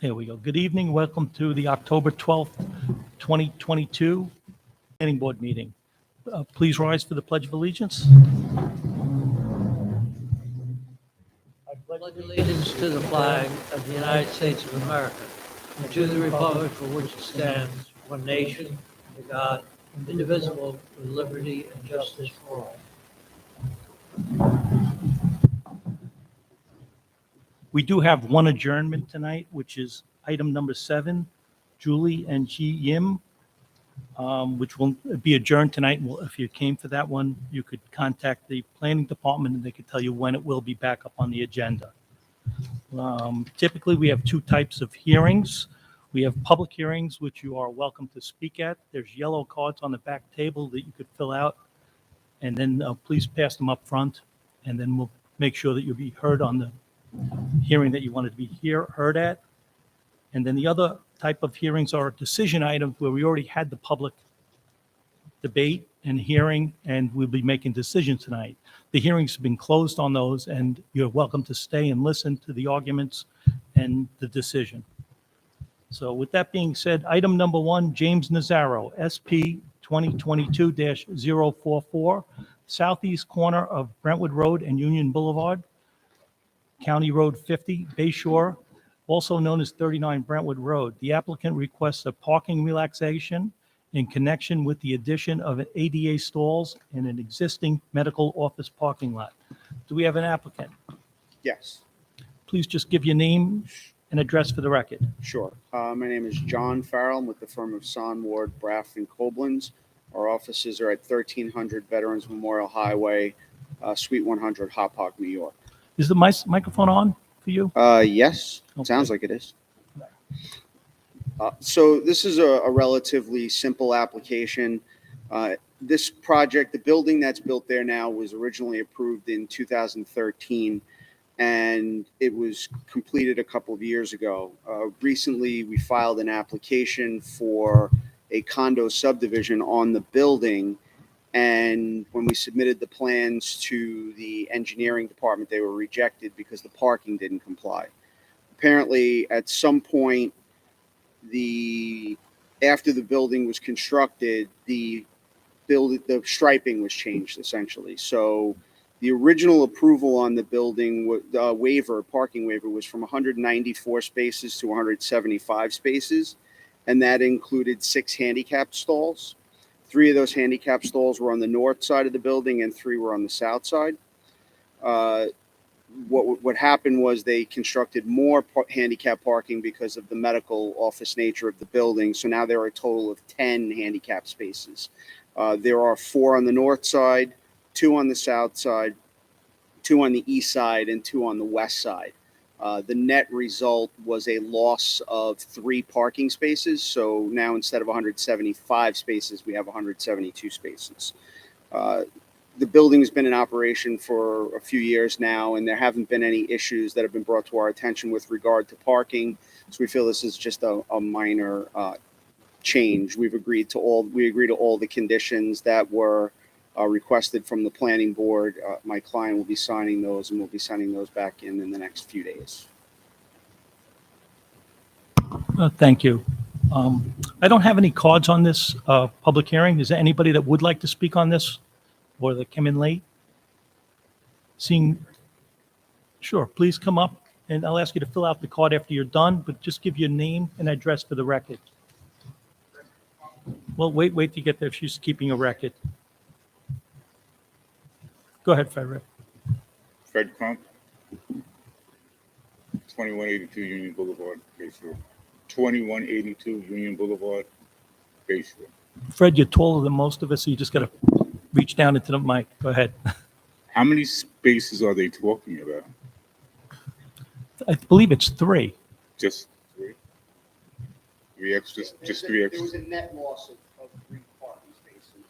There we go. Good evening. Welcome to the October 12th, 2022 Planning Board meeting. Please rise for the Pledge of Allegiance. Pledge allegiance to the flag of the United States of America and to the republic for which it stands, one nation, under God, indivisible, with liberty and justice for all. We do have one adjournment tonight, which is item number 7, Julie and Ji Yim, which will be adjourned tonight. Well, if you came for that one, you could contact the planning department and they could tell you when it will be back up on the agenda. Typically, we have two types of hearings. We have public hearings, which you are welcome to speak at. There's yellow cards on the back table that you could fill out, and then please pass them up front, and then we'll make sure that you'll be heard on the hearing that you wanted to be heard at. And then the other type of hearings are decision items where we already had the public debate and hearing, and we'll be making decisions tonight. The hearings have been closed on those, and you're welcome to stay and listen to the arguments and the decision. So with that being said, item number 1, James Nazaro, SP 2022-044, southeast corner of Brentwood Road and Union Boulevard, County Road 50, Bay Shore, also known as 39 Brentwood Road. The applicant requests a parking relaxation in connection with the addition of an ADA stalls in an existing medical office parking lot. Do we have an applicant? Yes, Please just give your name and address for the record. sure. My name is John Farrell. I'm with the firm of Son, Ward, Braff, and Koblenz. Our offices are at 1300 Veterans Memorial Highway, Suite 100, Hopog, New York. Is the microphone on for you? Yes, Okay. sounds like it is. So this is a relatively simple application. This project, the building that's built there now, was originally approved in 2013, and it was completed a couple of years ago. Recently, we filed an application for a condo subdivision on the building, and when we submitted the plans to the engineering department, they were rejected because the parking didn't comply. Apparently, at some point, after the building was constructed, the striping was changed essentially. So the original approval on the building parking waiver was from 194 spaces to 175 spaces, and that included 6 handicap stalls. 3 of those handicap stalls were on the north side of the building and 3 were on the south side. What happened was they constructed more handicap parking because of the medical office nature of the building. So now there are a total of 10 handicap spaces. There are 4 on the north side, 2 on the south side, 2 on the east side, and 2 on the west side. The net result was a loss of 3 parking spaces. So now instead of 175 spaces, we have 172 spaces. The building has been in operation for a few years now, and there haven't been any issues that have been brought to our attention with regard to parking. So we feel this is just a minor change. We agree to all the conditions that were requested from the planning board. My client will be signing those, and we'll be sending those back in the next few days. Thank you. I don't have any cards on this public hearing. Is there anybody that would like to speak on this or that came in late? Sure, please come up, and I'll ask you to fill out the card after you're done, but just give your name and address for the record. Well, wait till you get there if she's keeping a record. Go ahead, Frederick. Fred Crump, 2182 Union Boulevard, Bayshore. 2182 Union Boulevard, Bayshore. Fred, you're taller than most of us, so you just got to reach down into the mic. Go ahead. How many spaces are they talking about? I believe it's 3. Just 3? 3 extras? Just 3 There extras? was a net loss of 3 parking spaces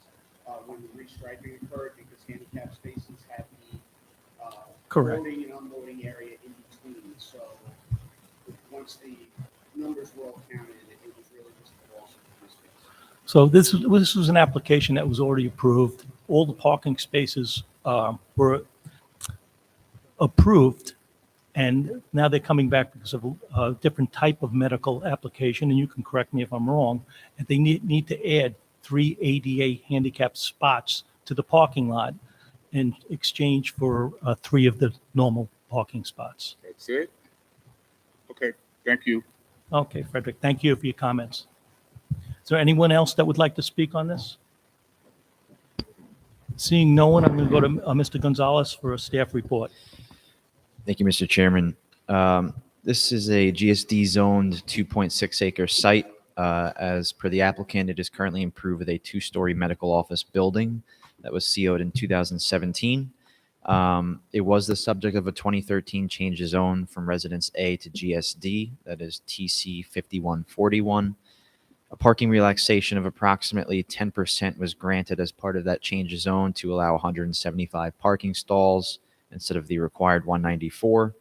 when the restriping occurred because handicap spaces have the Correct. loading and unloading area in between. So once the numbers were all counted, it was really just a loss of 3 spaces. So this was an application that was already approved. All the parking spaces were approved, And now they're coming back because of a different type of medical application, and you can correct me if I'm wrong. And they need to add 3 ADA handicap spots to the parking lot in exchange for 3 of the normal parking spots. That's it? Okay, thank you. Okay, Frederick, thank you for your comments. Is there anyone else that would like to speak on this? Seeing no one, I'm going to go to Mr. Gonzalez for a staff report. Thank you, Mr. Chairman. This is a GSD zoned 2.6 acre site. As per the applicant, it is currently improved with a 2-story medical office building that was CO'd in 2017. It was the subject of a 2013 change of zone from Residence A to GSD, that is TC 5141. A parking relaxation of approximately 10% was granted as part of that change of zone to allow 175 parking stalls instead of the required 194.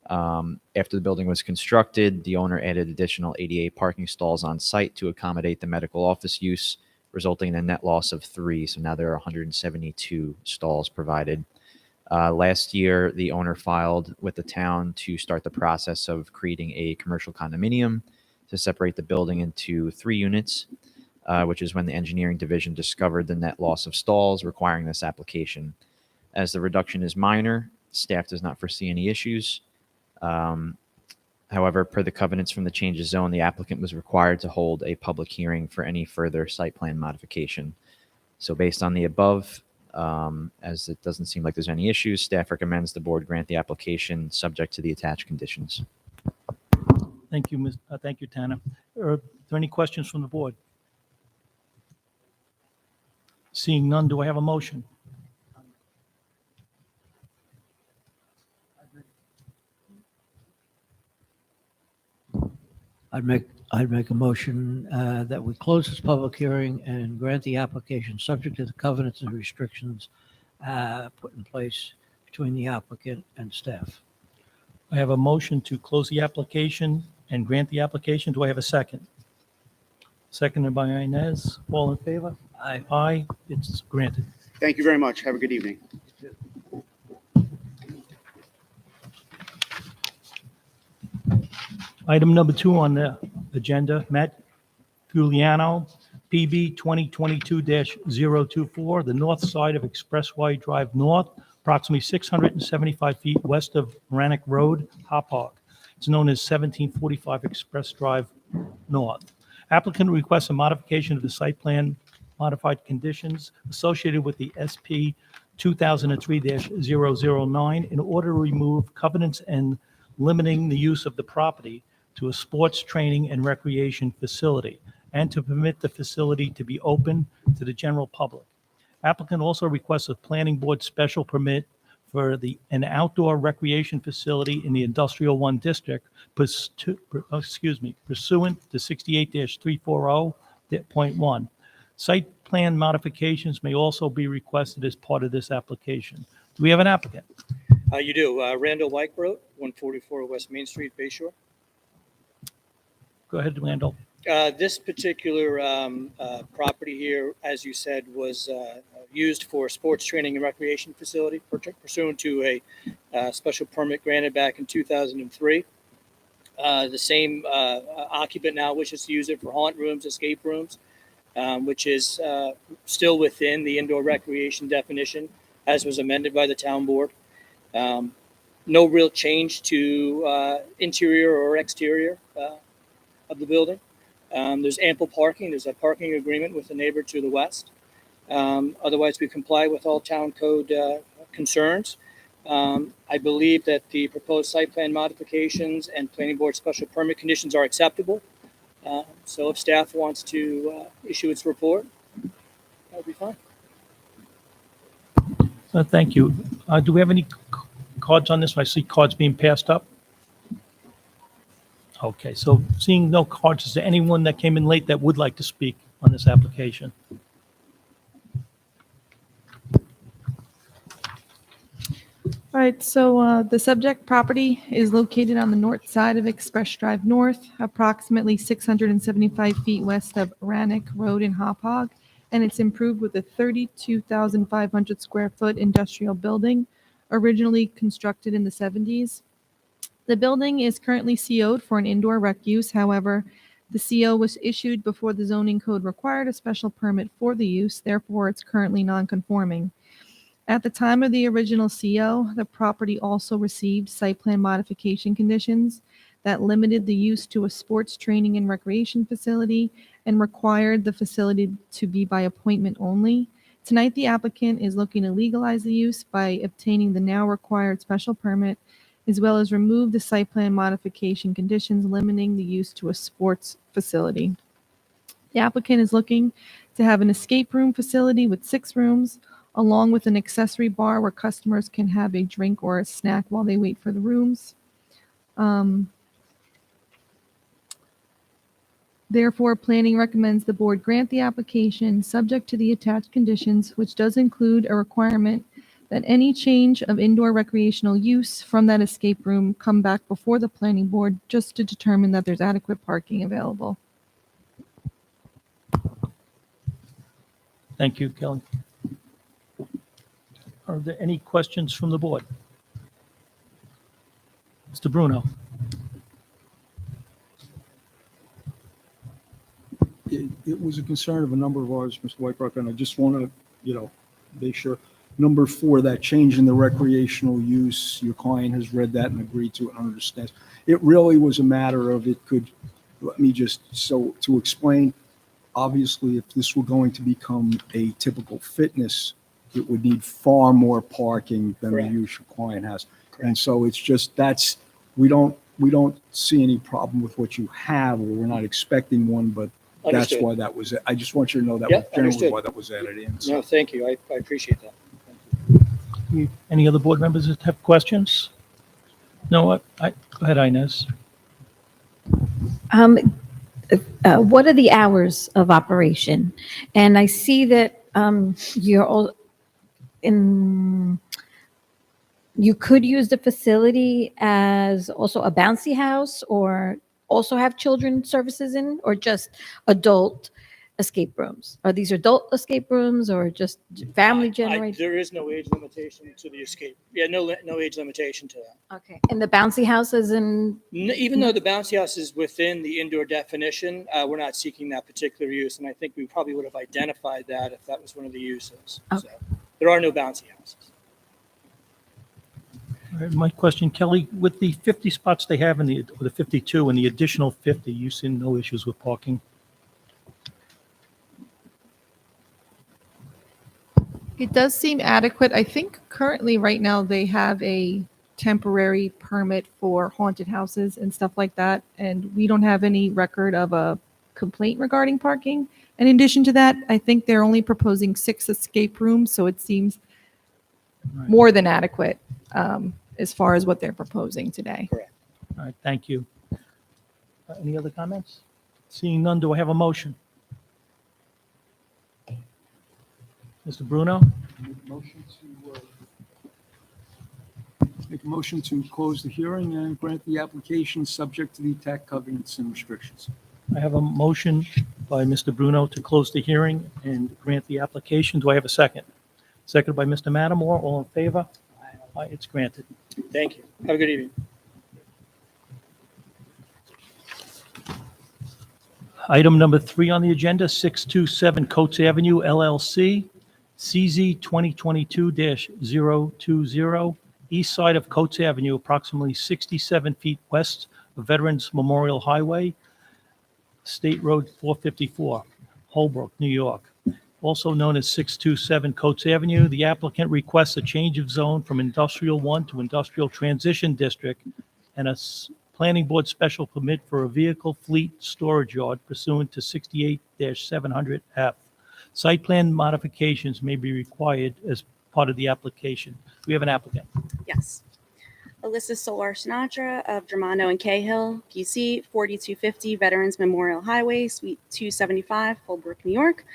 After the building was constructed, the owner added additional 88 parking stalls on site to accommodate the medical office use, resulting in a net loss of 3. So now there are 172 stalls provided. Last year, the owner filed with the town to start the process of creating a commercial condominium to separate the building into 3 units, which is when the engineering division discovered the net loss of stalls requiring this application. As the reduction is minor, staff does not foresee any issues. However, per the covenants from the change of zone, the applicant was required to hold a public hearing for any further site plan modification. So based on the above, as it doesn't seem like there's any issues, staff recommends the board grant the application subject to the attached conditions. Thank you, thank you, Tanner. Are there any questions from the board? Seeing none, do I have a motion? I'd make a motion that we close this public hearing and grant the application subject to the covenants and restrictions put in place between the applicant and staff. I have a motion to close the application and grant the application. Do I have a second? Seconded by Inez. All in favor? Aye. Aye, it's granted. Thank you very much. Have a good evening. Item number 2 on the agenda, Matt Giuliano, PB 2022-024, the north side of Expressway Drive North, approximately 675 feet west of Rannoch Road, Hopog. It's known as 1745 Express Drive North. Applicant requests a modification of the site plan modified conditions associated with the SP 2003-009 in order to remove covenants and limiting the use of the property to a sports training and recreation facility, and to permit the facility to be open to the general public. Applicant also requests a planning board special permit for an outdoor recreation facility in the Industrial 1 District pursuant to 68-340.1. Site plan modifications may also be requested as part of this application. Do we have an applicant? You do. Randall Weichbrodt, 144 West Main Street, Bayshore. Go ahead, Randall. This particular property here, as you said, was used for a sports training and recreation facility pursuant to a special permit granted back in 2003. The same occupant now wishes to use it for haunt rooms, escape rooms, which is still within the indoor recreation definition as was amended by the town board. No real change to interior or exterior of the building. There's ample parking. There's a parking agreement with the neighbor to the west. Otherwise, we comply with all town code concerns. I believe that the proposed site plan modifications and planning board special permit conditions are acceptable. So if staff wants to issue its report, that would be fine. Thank you. Do we have any cards on this? I see cards being passed up. Okay, so seeing no cards, is there anyone that came in late that would like to speak on this application? All right, so the subject property is located on the north side of Express Drive North, approximately 675 feet west of Rannoch Road in Hopog, and it's improved with a 32,500 square foot industrial building, originally constructed in the 70s. The building is currently CO'd for an indoor rec use. However, the CO was issued before the zoning code required a special permit for the use. Therefore, it's currently non-conforming. At the time of the original CO, the property also received site plan modification conditions that limited the use to a sports training and recreation facility and required the facility to be by appointment only. Tonight, the applicant is looking to legalize the use by obtaining the now required special permit, as well as remove the site plan modification conditions limiting the use to a sports facility. The applicant is looking to have an escape room facility with 6 rooms, along with an accessory bar where customers can have a drink or a snack while they wait for the rooms. Therefore, planning recommends the board grant the application subject to the attached conditions, which does include a requirement that any change of indoor recreational use from that escape room come back before the planning board just to determine that there's adequate parking available. Thank you, Kelly. Are there any questions from the board? Mr. Bruno? It was a concern of a number of ours, Mr. Whitebrook, and I just want to, make sure. Number 4, that change in the recreational use, your client has read that and agreed to it and understands. It really was a matter of to explain, obviously, if this were going to become a typical fitness, it would need far more parking than Correct. the use your client has. Correct. And so it's just, we don't see any problem with what you have, or we're not expecting one, but that's Understood. why that was, I just want you to know that Yeah, was generally understood. why that was added in. No, thank you. I appreciate that. Any other board members that have questions? No, go ahead, Inez. What are the hours of operation? And I see that you're all you could use the facility as also a bouncy house, or also have children's services in, or just adult escape rooms? Are these adult escape rooms or just family generated? There is no age limitation to the escape. Yeah, no age limitation to that. Okay. And the bouncy houses in, Even though the bouncy house is within the indoor definition, we're not seeking that particular use, and I think we probably would have identified that if that was one of the uses. Okay. So there are no bouncy houses. All right, my question, Kelly, with the 50 spots they have or the 52 and the additional 50, you see no issues with parking? It does seem adequate. I think currently, right now, they have a temporary permit for haunted houses and stuff like that, and we don't have any record of a complaint regarding parking. In addition to that, I think they're only proposing 6 escape rooms, so it seems Right. more than adequate as far as what they're proposing today. All right, thank you. Any other comments? Seeing none, do I have a motion? Mr. Bruno? Make a motion to close the hearing and grant the application subject to the attack covenants and restrictions. I have a motion by Mr. Bruno to close the hearing and grant the application. Do I have a second? Seconded by Mr. Matamore. All in favor? Aye, it's granted. Thank you. Have a good evening. Item number 3 on the agenda, 627 Coates Avenue LLC, CZ 2022-020, east side of Coates Avenue, approximately 67 feet west of Veterans Memorial Highway, State Road 454, Holbrook, New York. Also known as 627 Coates Avenue, the applicant requests a change of zone from Industrial 1 to Industrial Transition District and a planning board special permit for a vehicle fleet storage yard pursuant to 68-700F. Site plan modifications may be required as part of the application. We have an applicant. Yes. Alyssa Solar Sinatra of Germano and Cahill, PC, 4250 Veterans Memorial Highway, Suite 275, Holbrook, New York.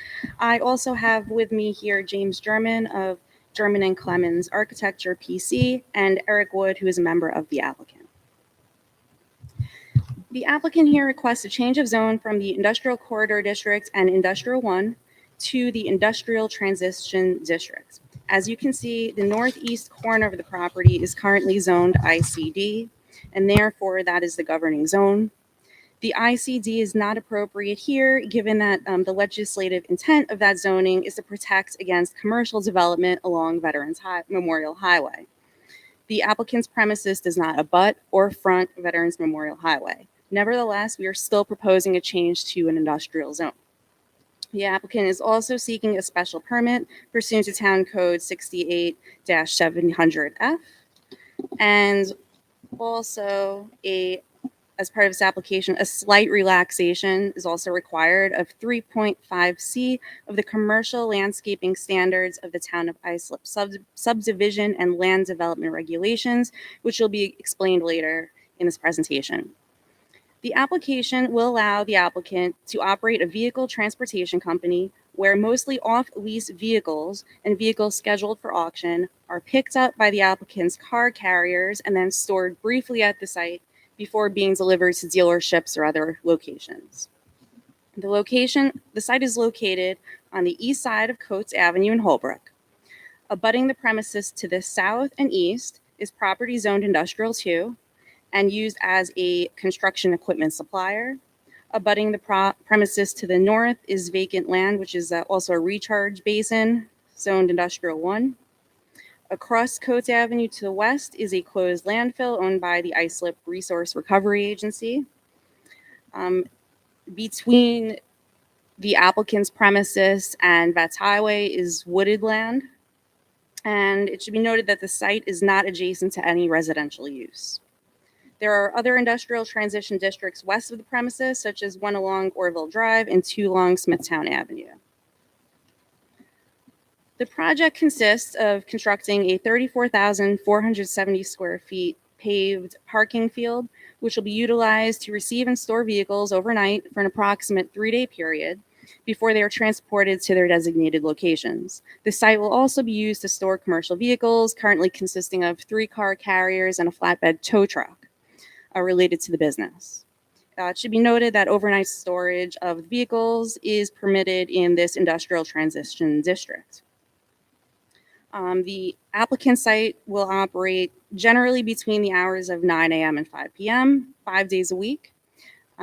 I also have with me here James German of German and Clemens Architecture, PC, and Eric Wood, who is a member of the applicant. The applicant here requests a change of zone from the Industrial Corridor District and Industrial 1 to the Industrial Transition District. As you can see, the northeast corner of the property is currently zoned ICD. and therefore that is the governing zone. The ICD is not appropriate here, given that the legislative intent of that zoning is to protect against commercial development along Memorial Highway. The applicant's premises does not abut or front Veterans Memorial Highway. Nevertheless, we are still proposing a change to an industrial zone. The applicant is also seeking a special permit pursuant to Town Code 68-700F, and also as part of this application, a slight relaxation is also required of 3.5C of the commercial landscaping standards of the Town of Islip subdivision and land development regulations, which will be explained later in this presentation. The application will allow the applicant to operate a vehicle transportation company where mostly off-lease vehicles and vehicles scheduled for auction are picked up by the applicant's car carriers and then stored briefly at the site before being delivered to dealerships or other locations. The site is located on the east side of Coates Avenue in Holbrook. Abutting the premises to the south and east is property zoned industrial 2 and used as a construction equipment supplier. Abutting the premises to the north is vacant land, which is also a recharge basin, zoned industrial 1. Across Coates Avenue to the west is a closed landfill owned by the Islip Resource Recovery Agency. Between the applicant's premises and Vets Highway is wooded land. And it should be noted that the site is not adjacent to any residential use. There are other industrial transition districts west of the premises, such as one along Orville Drive and 2 along Smithtown Avenue. The project consists of constructing a 34,470 square feet paved parking field, which will be utilized to receive and store vehicles overnight for an approximate 3-day period before they are transported to their designated locations. The site will also be used to store commercial vehicles, currently consisting of 3 car carriers and a flatbed tow truck related to the business. It should be noted that overnight storage of vehicles is permitted in this industrial transition district. The applicant site will operate generally between the hours of 9 a.m. and 5 p.m., 5 days a week.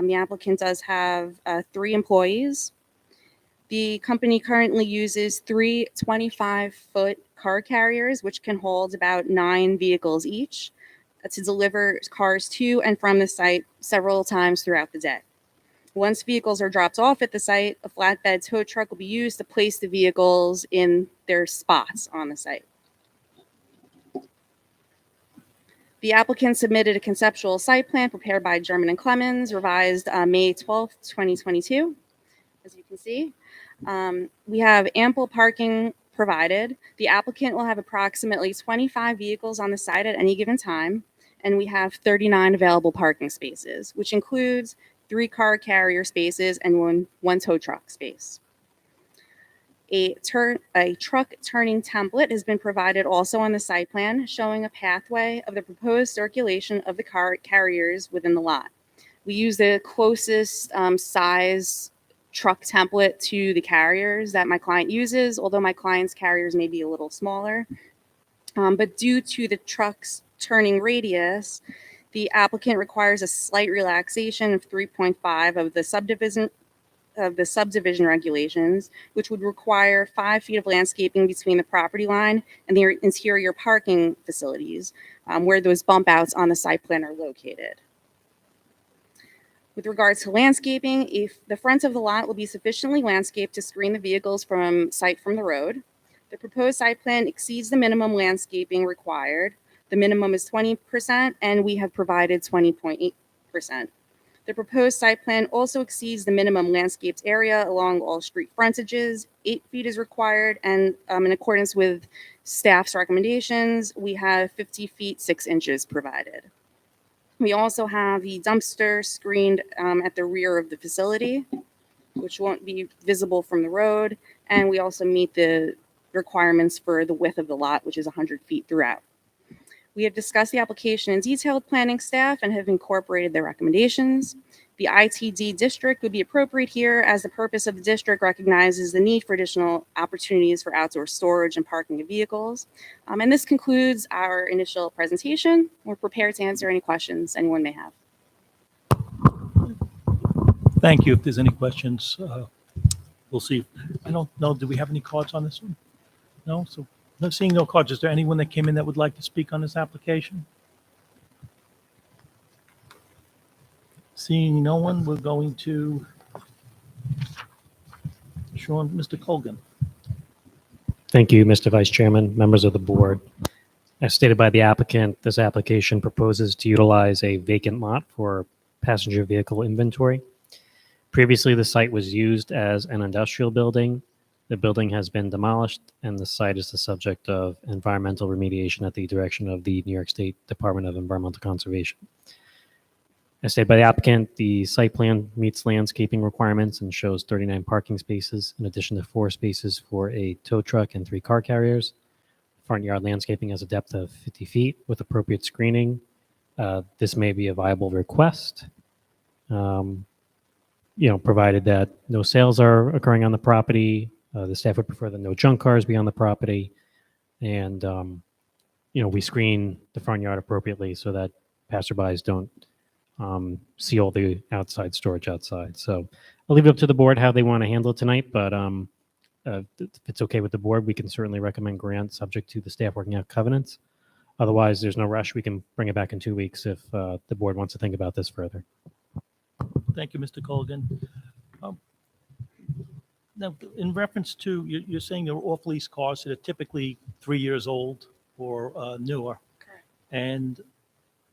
The applicant does have 3 employees. The company currently uses 3 25-foot car carriers, which can hold about 9 vehicles each, to deliver cars to and from the site several times throughout the day. Once vehicles are dropped off at the site, a flatbed tow truck will be used to place the vehicles in their spots on the site. The applicant submitted a conceptual site plan prepared by German and Clemens, revised May 12, 2022. As you can see, we have ample parking provided. The applicant will have approximately 25 vehicles on the site at any given time, and we have 39 available parking spaces, which includes 3 car carrier spaces and one tow truck space. A truck turning template has been provided also on the site plan, showing a pathway of the proposed circulation of the car carriers within the lot. We use the closest size truck template to the carriers that my client uses, although my client's carriers may be a little smaller. But due to the truck's turning radius, the applicant requires a slight relaxation of 3.5 of the subdivision regulations, which would require 5 feet of landscaping between the property line and the interior parking facilities, where those bump outs on the site plan are located. With regards to landscaping, if the front of the lot will be sufficiently landscaped to screen the vehicles from the road. The proposed site plan exceeds the minimum landscaping required. The minimum is 20%, and we have provided 20.8%. The proposed site plan also exceeds the minimum landscaped area along all street frontages. 8 feet is required, and in accordance with staff's recommendations, we have 50 feet 6 inches provided. We also have the dumpster screened at the rear of the facility, which won't be visible from the road, and we also meet the requirements for the width of the lot, which is 100 feet throughout. We have discussed the application in detail with planning staff and have incorporated their recommendations. The ITD district would be appropriate here as the purpose of the district recognizes the need for additional opportunities for outdoor storage and parking of vehicles. And this concludes our initial presentation. We're prepared to answer any questions anyone may have. Thank you. If there's any questions, we'll see. I don't know, do we have any cards on this one? No? So, not seeing no cards, is there anyone that came in that would like to speak on this application? Seeing no one, we're going to Mr. Colgan. Thank you, Mr. Vice Chairman, members of the board. As stated by the applicant, this application proposes to utilize a vacant lot for passenger vehicle inventory. Previously, the site was used as an industrial building. The building has been demolished, and the site is the subject of environmental remediation at the direction of the New York State Department of Environmental Conservation. As stated by the applicant, the site plan meets landscaping requirements and shows 39 parking spaces, in addition to 4 spaces for a tow truck and 3 car carriers. Front yard landscaping has a depth of 50 feet with appropriate screening. This may be a viable request, provided that no sales are occurring on the property. The staff would prefer that no junk cars be on the property, and we screen the front yard appropriately so that passerbys don't see all the outside storage outside. So I'll leave it up to the board how they want to handle it tonight, but if it's okay with the board, we can certainly recommend grant subject to the staff working out covenants. Otherwise, there's no rush. We can bring it back in 2 weeks if the board wants to think about this further. Thank you, Mr. Colgan. Now, in reference to, you're saying they're off-lease cars that are typically 3 years old or newer. Correct. And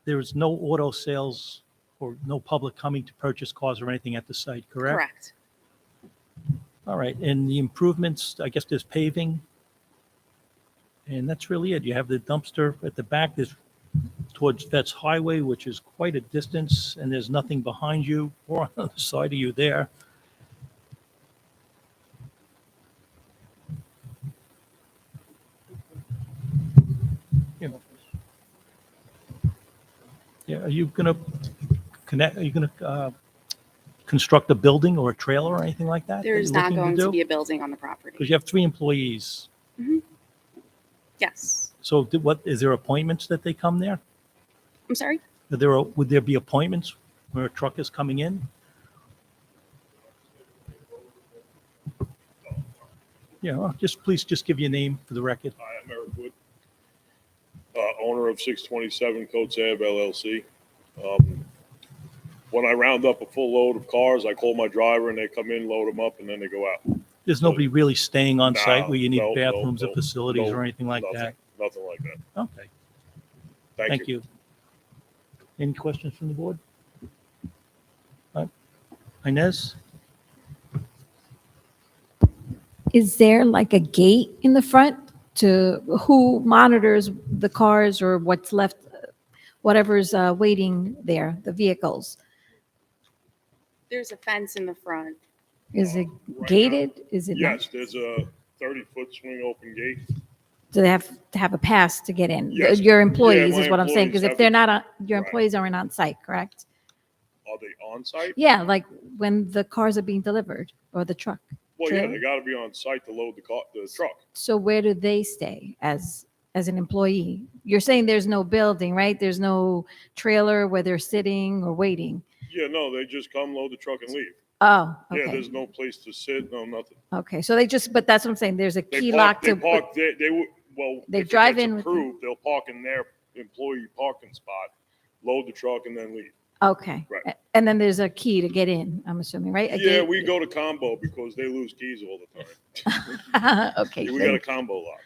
there is no auto sales or no public coming to purchase cars or anything at the site, correct? Correct. All right, and the improvements, I guess there's paving. And that's really it. You have the dumpster at the back. There's towards Vets Highway, which is quite a distance, and there's nothing behind you or on the side of you there. Yeah, are you gonna construct a building or a trailer or anything like that? There's not going to be a building on the property. Because you have 3 employees. Yes. So what, is there appointments that they come there? I'm sorry? Would there be appointments where a truck is coming in? Yeah, well, please give your name for the record. Hi, I'm Eric Wood, owner of 627 Coates Ave LLC. When I round up a full load of cars, I call my driver and they come in, load them up, and then they go out. There's nobody really staying on site where you need No, bathrooms or facilities no, or anything like that? Nothing like that. Okay, Thank you. you. Any questions from the board? Inez? Is there like a gate in the front to who monitors the cars or what's left, whatever's waiting there, the vehicles? There's a fence in the front. Is it Right gated? Is it? Yes, there's a 30-foot swing open gate. Do they have to have a pass to get in? Yes. Your employees Yeah, my is what I'm saying, because if employees they're have not, your Right. employees aren't on site, correct? Are they on site? Yeah, like when the cars are being delivered or the truck. Well, yeah, Trailer? they got to be on site to load the truck. So where do they stay as an employee? You're saying there's no building, right? There's no trailer where they're sitting or waiting. Yeah, no, they just come, load the truck, and leave. Oh, Yeah, okay. there's no place to sit, no nothing. Okay, so they just, but that's what I'm saying. There's a They key park, lock they to. park, they would, well, They if it drive gets in with the- approved, they'll park in their employee parking spot, load the truck, and then leave. Okay. Right. And then there's a key to get in, I'm assuming, right? A Yeah, gate? we go to combo because they lose keys all the time. Okay, We got a combo lock.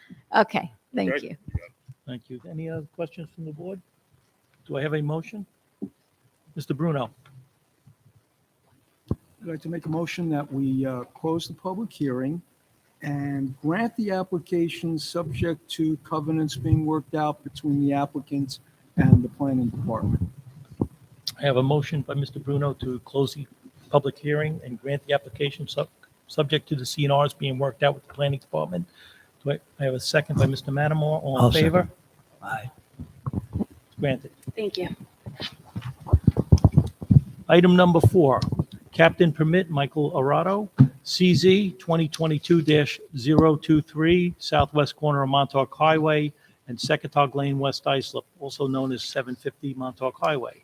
okay, thank Okay? you. Thank you. Any other questions from the board? Do I have a motion? Mr. Bruno? I'd like to make a motion that we close the public hearing and grant the application subject to covenants being worked out between the applicants and the planning department. I have a motion by Mr. Bruno to close the public hearing and grant the application subject to the CNRs being worked out with the planning department. Do I have a second by Mr. Matamore? All in I'll favor? second. Aye. Granted. Thank you. Item number 4, Captain Permit Michael Arado, CZ 2022-023, southwest corner of Montauk Highway and Secretog Lane, West Islip, also known as 750 Montauk Highway.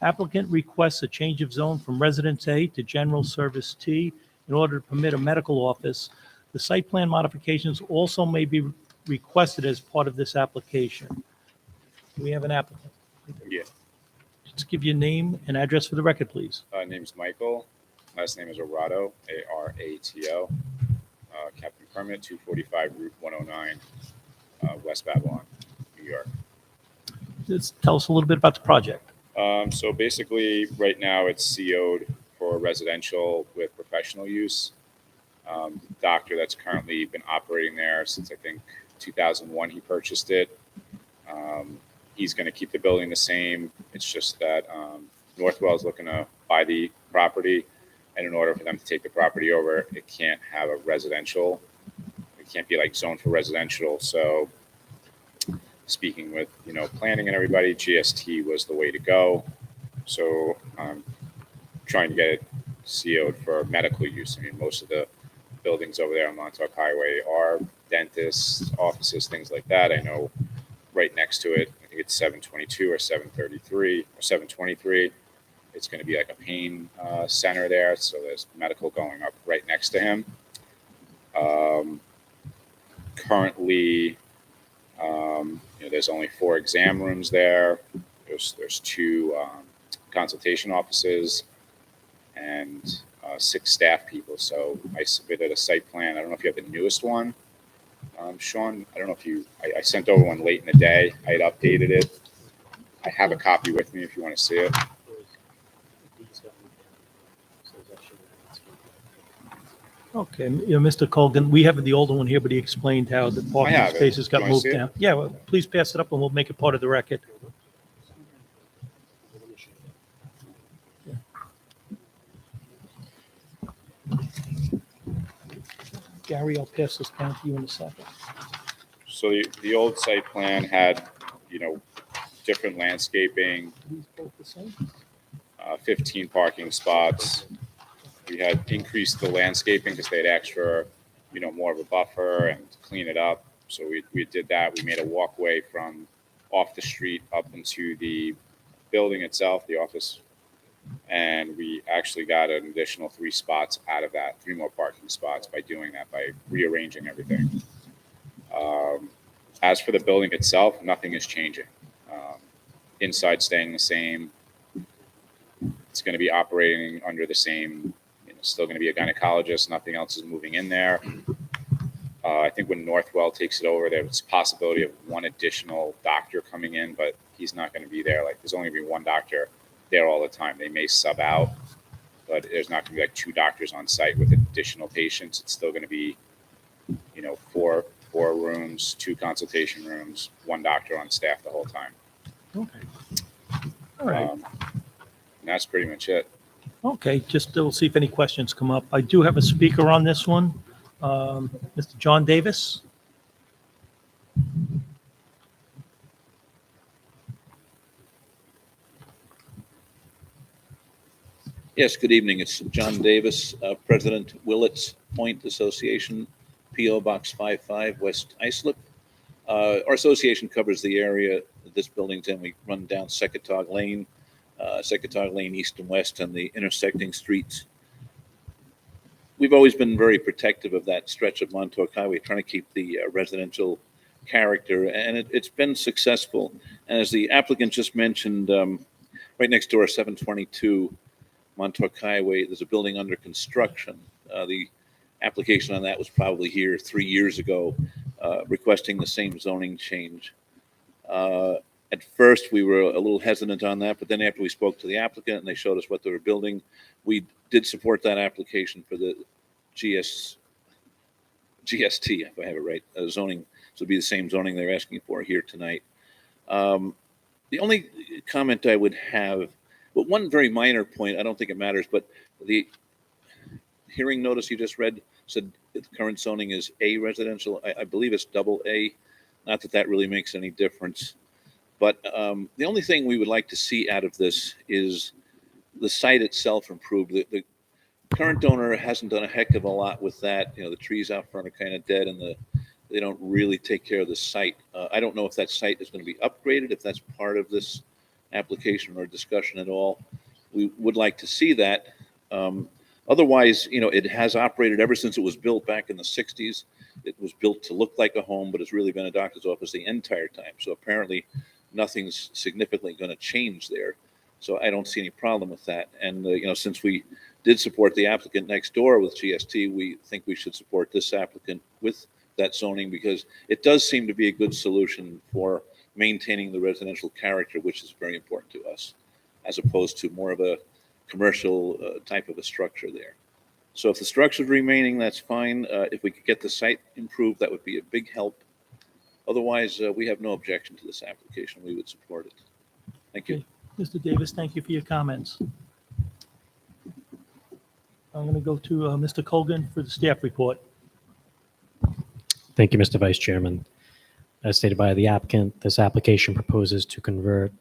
Applicant requests a change of zone from Residence A to General Service T in order to permit a medical office. The site plan modifications also may be requested as part of this application. We have an applicant. Yeah, Just give your name and address for the record, please. name's Michael. Last name is Arato, Arato. Captain Permit, 245 Route 109, West Babylon, New York. Just tell us a little bit about the project. So basically, right now it's CO'd for residential with professional use. The doctor that's currently been operating there since I think 2001, he purchased it. He's going to keep the building the same. It's just that Northwell is looking to buy the property, and in order for them to take the property over, it can't have a residential. It can't be like zoned for residential. So, speaking with planning and everybody, GST was the way to go. So, trying to get it CO'd for medical use. I mean, most of the buildings over there on Montauk Highway are dentists, offices, things like that. I know right next to it, I think it's 722 or 733 or 723. It's going to be like a pain center there. So there's medical going up right next to him. Currently, there's only 4 exam rooms there. There's 2 consultation offices and 6 staff people. So I submitted a site plan. I don't know if you have the newest one, Sean. I don't know if I sent over one late in the day. I had updated it. I have a copy with me if you want to see it. Okay, Mr. Colgan, we have the older one here, but he explained how the parking have it. spaces got You wanna moved see it? down. Yeah, well, please pass it up and we'll make it part of the record. Gary, I'll pass this down to you in a second. So the old site plan had, different landscaping, Are these both the same? 15 parking spots. We had increased the landscaping because they had asked for, more of a buffer and to clean it up. So we did that. We made a walkway from off the street up into the building itself, the office. And we actually got an additional 3 spots out of that, 3 more parking spots by doing that, by rearranging everything. As for the building itself, nothing is changing. Inside staying the same. It's going to be operating under the same, still going to be a gynecologist. Nothing else is moving in there. I think when Northwell takes it over, there's a possibility of 1 additional doctor coming in, but he's not going to be there. Like, there's only going to be 1 doctor there all the time. They may sub out, but there's not going to be like 2 doctors on site with additional patients. It's still going to be, 4 rooms, 2 consultation rooms, 1 doctor on staff the whole time. Okay. All right. And that's pretty much it. Okay, just we'll see if any questions come up. I do have a speaker on this one, Mr. John Davis. Yes, good evening. It's John Davis, President Willets Point Association, P.O. Box 55, West Islip. Our association covers the area that this building's in. We run down Secretog Lane east and west, and the intersecting streets. We've always been very protective of that stretch of Montauk Highway, trying to keep the residential character, and it's been successful. And as the applicant just mentioned, right next to our 722 Montauk Highway, there's a building under construction. The application on that was probably here 3 years ago, requesting the same zoning change. At first, we were a little hesitant on that, but then after we spoke to the applicant and they showed us what they were building, we did support that application for the GST, if I have it right, zoning. So it'd be the same zoning they're asking for here tonight. The only comment I would have, well, one very minor point, I don't think it matters, but the hearing notice you just read said that the current zoning is A residential. I believe it's double A. Not that that really makes any difference. But the only thing we would like to see out of this is the site itself improved. The current owner hasn't done a heck of a lot with that. You know, the trees out front are kind of dead, and they don't really take care of the site. I don't know if that site is going to be upgraded, if that's part of this application or discussion at all. We would like to see that. Otherwise, you know, it has operated ever since it was built back in the 60s. It was built to look like a home, but it's really been a doctor's office the entire time. So apparently nothing's significantly going to change there. So I don't see any problem with that. And, you know, since we did support the applicant next door with GST, we think we should support this applicant with that zoning, because it does seem to be a good solution for maintaining the residential character, which is very important to us, as opposed to more of a commercial type of a structure there. So if the structure's remaining, that's fine. If we could get the site improved, that would be a big help. Otherwise, we have no objection to this application. We would support it. Thank you. Okay. Mr. Davis, thank you for your comments. I'm going to go to Mr. Colgan for the staff report. Thank you, Mr. Vice Chairman. As stated by the applicant, this application proposes to convert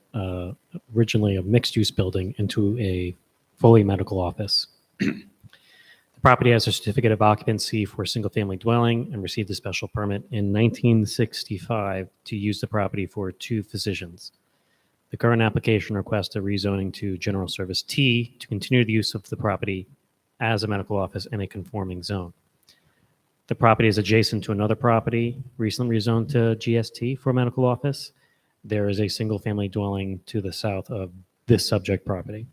originally a mixed-use building into a fully medical office. The property has a certificate of occupancy for a single-family dwelling and received a special permit in 1965 to use the property for 2 physicians. The current application requests a rezoning to General Service T to continue the use of the property as a medical office in a conforming zone. The property is adjacent to another property recently rezoned to GST for a medical office. There is a single-family dwelling to the south of this subject property.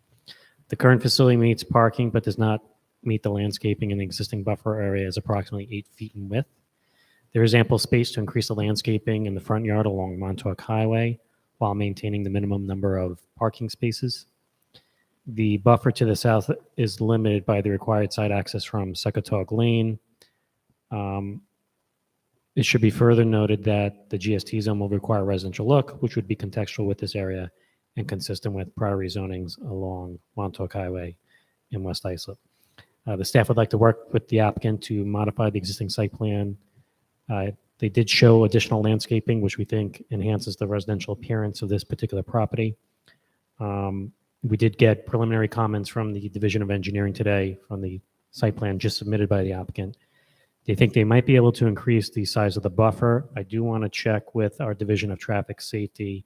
The current facility meets parking but does not meet the landscaping, and the existing buffer area is approximately 8 feet in width. There is ample space to increase the landscaping in the front yard along Montauk Highway while maintaining the minimum number of parking spaces. The buffer to the south is limited by the required side access from Secotog Lane. It should be further noted that the GST zone will require a residential look, which would be contextual with this area and consistent with prior rezonings along Montauk Highway in West Islip. The staff would like to work with the applicant to modify the existing site plan. They did show additional landscaping, which we think enhances the residential appearance of this particular property. We did get preliminary comments from the Division of Engineering today from the site plan just submitted by the applicant. They think they might be able to increase the size of the buffer. I do want to check with our Division of Traffic Safety,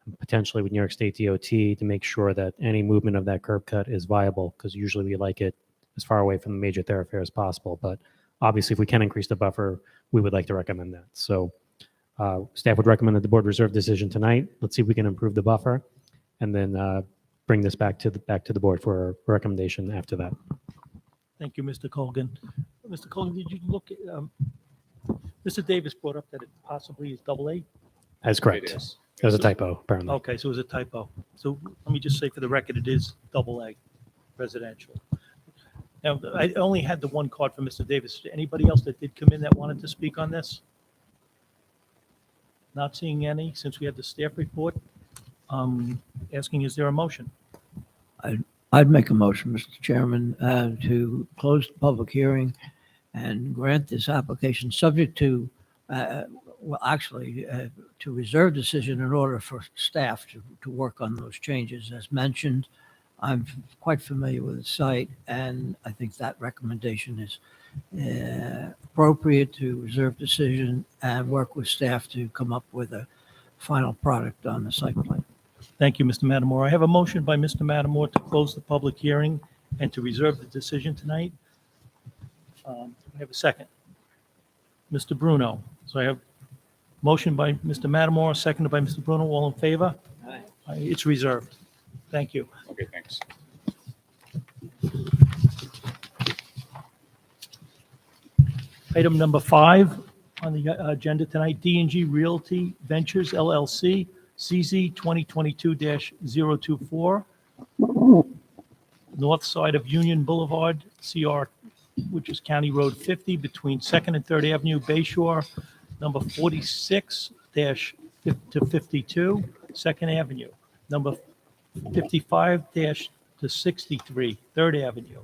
and potentially with New York State DOT, to make sure that any movement of that curb cut is viable, because usually we like it as far away from the major thoroughfare as possible. But obviously, if we can increase the buffer, we would like to recommend that. So staff would recommend that the board reserve decision tonight. Let's see if we can improve the buffer, and then bring this back to the board for a recommendation after that. Thank you, Mr. Colgan. Mr. Colgan, did you look at, Mr. Davis brought up that it possibly is AA? That's correct. It is. There's a typo, apparently. Okay, so it was a typo. So let me just say for the record, it is AA residential. Now, I only had the one card for Mr. Davis. Anybody else that did come in that wanted to speak on this? Not seeing any, since we had the staff report. Asking, is there a motion? I'd make a motion, Mr. Chairman, to close the public hearing and grant this application subject to, to reserve decision in order for staff to work on those changes. As mentioned, I'm quite familiar with the site, and I think that recommendation is appropriate to reserve decision and work with staff to come up with a final product on the site plan. Thank you, Mr. Matamore. I have a motion by Mr. Matamore to close the public hearing and to reserve the decision tonight. I have a second. Mr. Bruno. So I have motion by Mr. Matamore, seconded by Mr. Bruno. All in favor? Aye. It's reserved. Thank you. Okay, thanks. Item number 5 on the agenda tonight, D&G Realty Ventures LLC, CZ 2022-024, north side of Union Boulevard, CR, which is County Road 50, between 2nd and 3rd Avenue, Bayshore, number 46-52, 2nd Avenue, number 55-63, 3rd Avenue,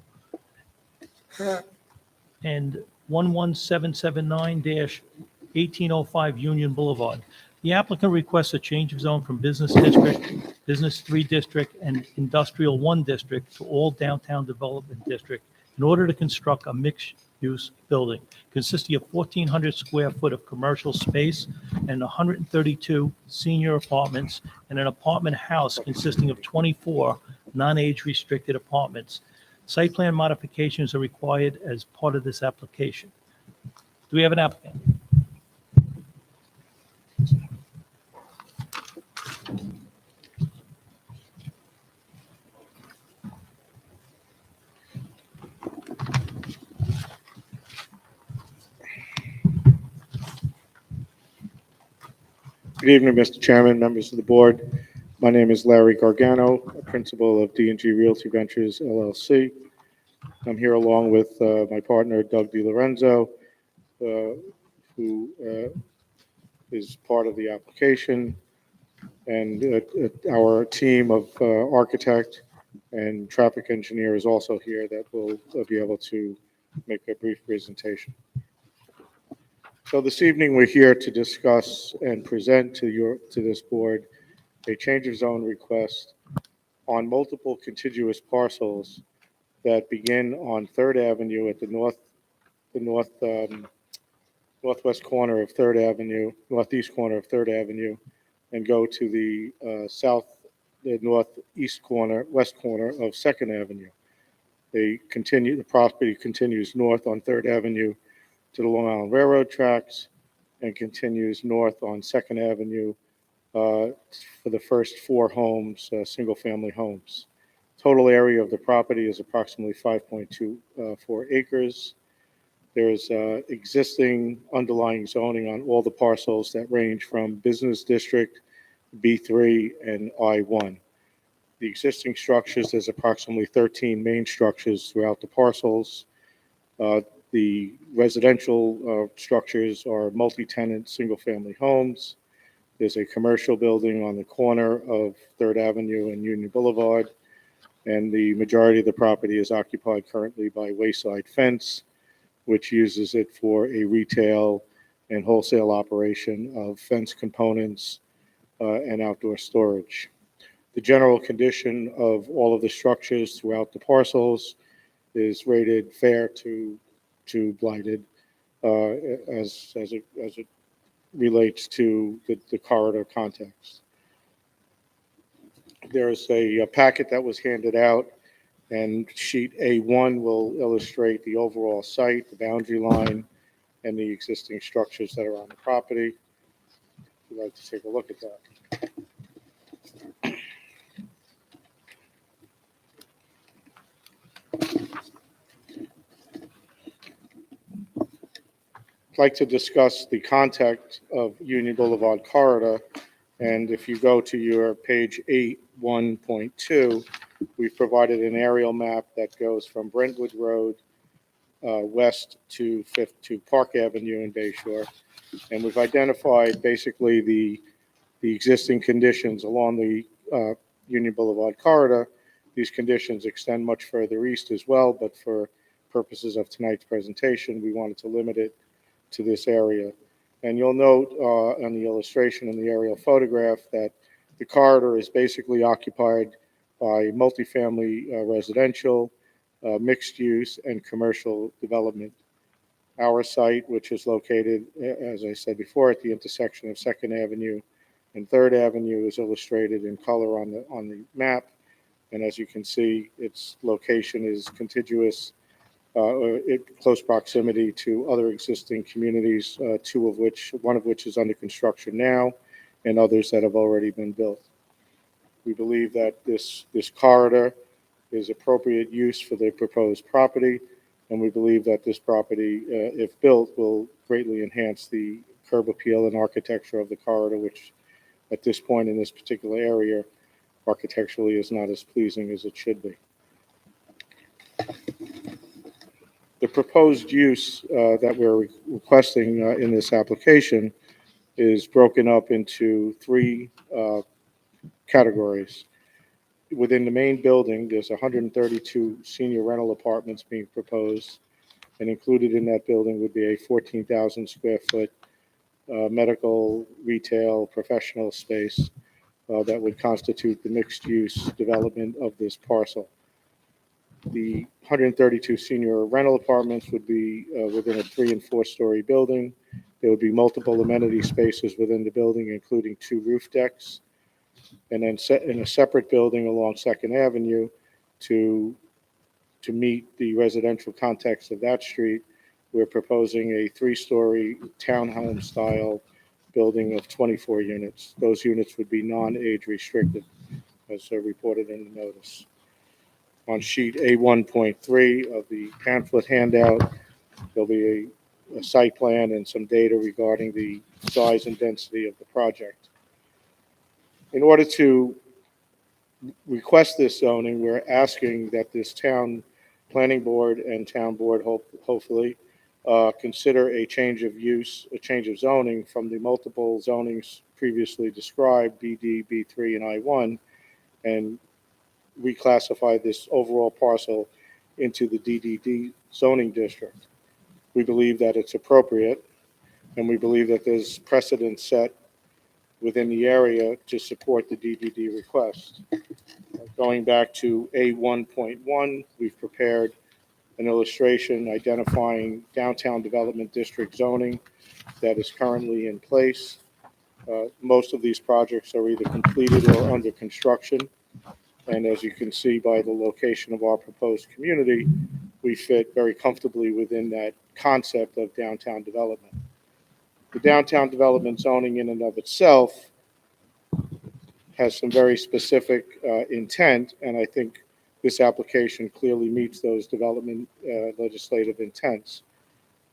and 11779-1805 Union Boulevard. The applicant requests a change of zone from business district, business 3 district, and industrial 1 district to all downtown development district in order to construct a mixed-use building consisting of 1,400 square foot of commercial space and 132 senior apartments and an apartment house consisting of 24 non-age restricted apartments. Site plan modifications are required as part of this application. Do we have an applicant? Good evening, Mr. Chairman, members of the board. My name is Larry Gargano, principal of D&G Realty Ventures LLC. I'm here along with my partner, Doug DiLorenzo, who is part of the application, and our team of architect and traffic engineer is also here that will be able to make a brief presentation. So this evening, we're here to discuss and present to this board a change of zone request on multiple contiguous parcels that begin on 3rd Avenue at the northwest corner of 3rd Avenue, northeast corner of 3rd Avenue, and go to the northeast corner, west corner of 2nd Avenue. The property continues north on 3rd Avenue to the Long Island Railroad tracks and continues north on 2nd Avenue for the first 4 homes, single-family homes. Total area of the property is approximately 5.24 acres. There's existing underlying zoning on all the parcels that range from Business District, B3, and I1. The existing structures, there's approximately 13 main structures throughout the parcels. The residential structures are multi-tenant, single-family homes. There's a commercial building on the corner of 3rd Avenue and Union Boulevard, and the majority of the property is occupied currently by Wayside Fence, which uses it for a retail and wholesale operation of fence components and outdoor storage. The general condition of all of the structures throughout the parcels is rated fair to blighted as it relates to the corridor context. There's a packet that was handed out, and sheet A1 will illustrate the overall site, the boundary line, and the existing structures that are on the property. If you'd like to take a look at that. I'd like to discuss the context of Union Boulevard corridor. And if you go to your page 8.1.2, we've provided an aerial map that goes from Brentwood Road west to Park Avenue in Bayshore. And we've identified basically the existing conditions along the Union Boulevard corridor. These conditions extend much further east as well, but for purposes of tonight's presentation, we wanted to limit it to this area. And you'll note on the illustration in the aerial photograph that the corridor is basically occupied by multifamily residential, mixed use, and commercial development. Our site, which is located, as I said before, at the intersection of 2nd Avenue and 3rd Avenue, is illustrated in color on the map. And as you can see, its location is contiguous, in close proximity to other existing communities, one of which is under construction now, and others that have already been built. We believe that this corridor is appropriate use for the proposed property, and we believe that this property, if built, will greatly enhance the curb appeal and architecture of the corridor, which at this point in this particular area, architecturally is not as pleasing as it should be. The proposed use that we're requesting in this application is broken up into 3 categories. Within the main building, there's 132 senior rental apartments being proposed, and included in that building would be a 14,000 square foot medical, retail, professional space that would constitute the mixed-use development of this parcel. The 132 senior rental apartments would be within a 3- and 4-story building. There would be multiple amenity spaces within the building, including 2 roof decks. And then in a separate building along 2nd Avenue to meet the residential context of that street, we're proposing a 3-story townhome style building of 24 units. Those units would be non-age restricted, as reported in the notice. On sheet A1.3 of the pamphlet handout, there'll be a site plan and some data regarding the size and density of the project. In order to request this zoning, we're asking that this town planning board and town board hopefully consider a change of use, a change of zoning from the multiple zonings previously described, BD, B3, and I1, and reclassify this overall parcel into the DDD zoning district. We believe that it's appropriate, and we believe that there's precedent set within the area to support the DDD request. Going back to A1.1, we've prepared an illustration identifying downtown development district zoning that is currently in place. Most of these projects are either completed or under construction. And as you can see by the location of our proposed community, we fit very comfortably within that concept of downtown development. The downtown development zoning in and of itself has some very specific intent, and I think this application clearly meets those development legislative intents.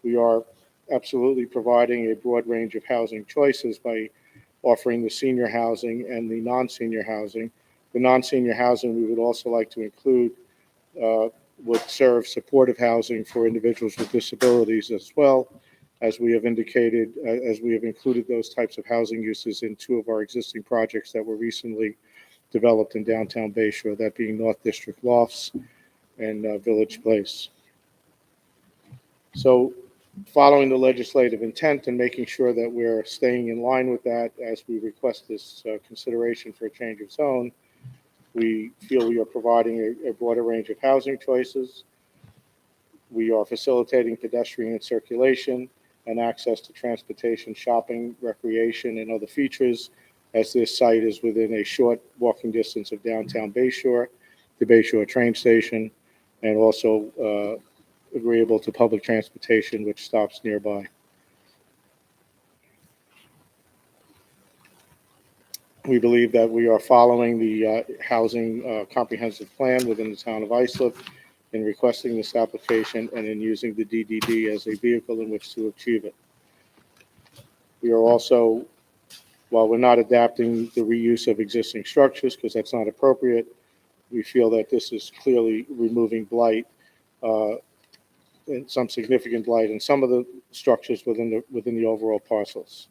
We are absolutely providing a broad range of housing choices by offering the senior housing and the non-senior housing. The non-senior housing we would also like to include would serve supportive housing for individuals with disabilities as well, as we have indicated, as we have included those types of housing uses in 2 of our existing projects that were recently developed in downtown Bayshore, that being North District Lofts and Village Place. So following the legislative intent and making sure that we're staying in line with that as we request this consideration for a change of zone, we feel we are providing a broader range of housing choices. We are facilitating pedestrian circulation and access to transportation, shopping, recreation, and other features, as this site is within a short walking distance of downtown Bayshore, the Bayshore train station, and also agreeable to public transportation, which stops nearby. We believe that we are following the housing comprehensive plan within the town of Islip in requesting this application and in using the DDD as a vehicle in which to achieve it. We are also, while we're not adapting the reuse of existing structures because that's not appropriate, we feel that this is clearly removing blight, and some significant blight in some of the structures within the overall parcels.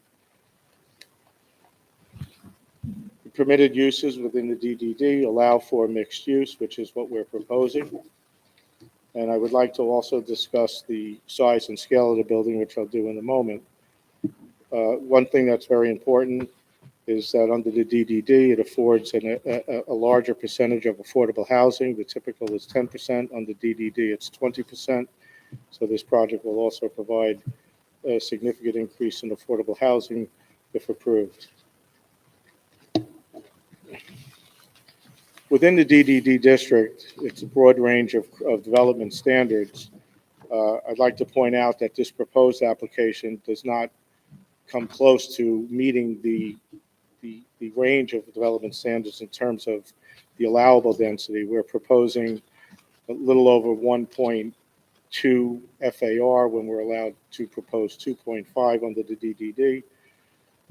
The permitted uses within the DDD allow for mixed use, which is what we're proposing. And I would like to also discuss the size and scale of the building, which I'll do in a moment. One thing that's very important is that under the DDD, it affords a larger percentage of affordable housing. The typical is 10%. Under DDD, it's 20%. So this project will also provide a significant increase in affordable housing if approved. Within the DDD district, it's a broad range of development standards. I'd like to point out that this proposed application does not come close to meeting the range of development standards in terms of the allowable density. We're proposing a little over 1.2 FAR when we're allowed to propose 2.5 under the DDD.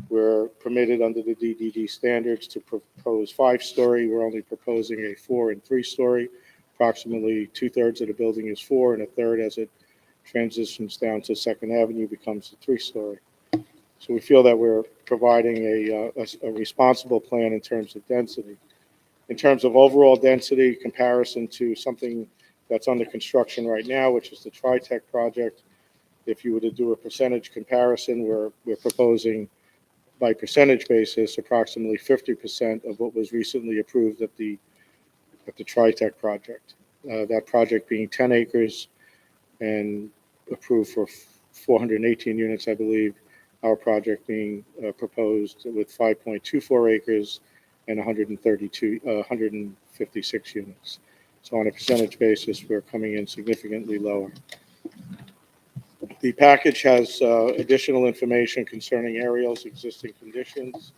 We're permitted under the DDD standards to propose 5-story. We're only proposing a 4- and 3-story. Approximately 2/3 of the building is 4, and 1/3 as it transitions down to 2nd Avenue becomes a 3-story. So we feel that we're providing a responsible plan in terms of density. In terms of overall density, comparison to something that's under construction right now, which is the Tritech project, If you were to do a percentage comparison, we're proposing by percentage basis approximately 50% of what was recently approved at the TriTech project. That project being 10 acres and approved for 418 units, I believe. Our project being proposed with 5.24 acres and 156 units. So on a percentage basis, we're coming in significantly lower. The package has additional information concerning aerials, existing conditions.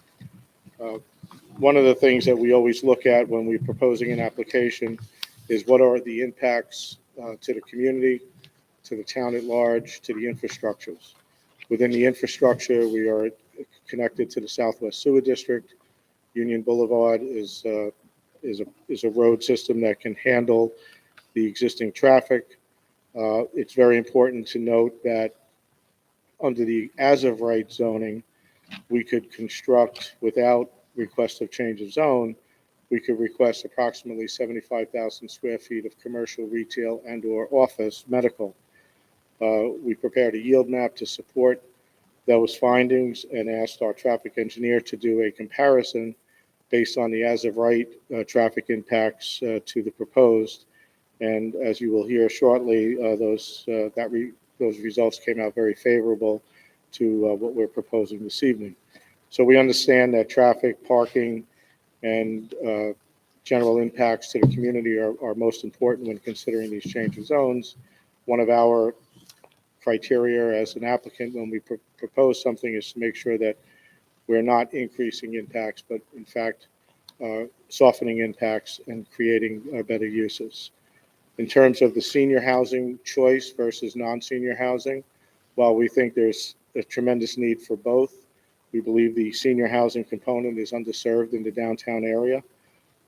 One of the things that we always look at when we're proposing an application is what are the impacts to the community, to the town at large, to the infrastructures. Within the infrastructure, we are connected to the Southwest Sewer District. Union Boulevard is a road system that can handle the existing traffic. It's very important to note that under the as-of-right zoning, we could construct without request of change of zone. We could request approximately 75,000 square feet of commercial, retail, and/or office medical. We prepared a yield map to support those findings and asked our traffic engineer to do a comparison based on the as-of-right traffic impacts to the proposed. And as you will hear shortly, those results came out very favorable to what we're proposing this evening. So we understand that traffic, parking, and general impacts to the community are most important when considering these change of zones. One of our criteria as an applicant when we propose something is to make sure that we're not increasing impacts, but in fact softening impacts and creating better uses. In terms of the senior housing choice versus non-senior housing, while we think there's a tremendous need for both, we believe the senior housing component is underserved in the downtown area.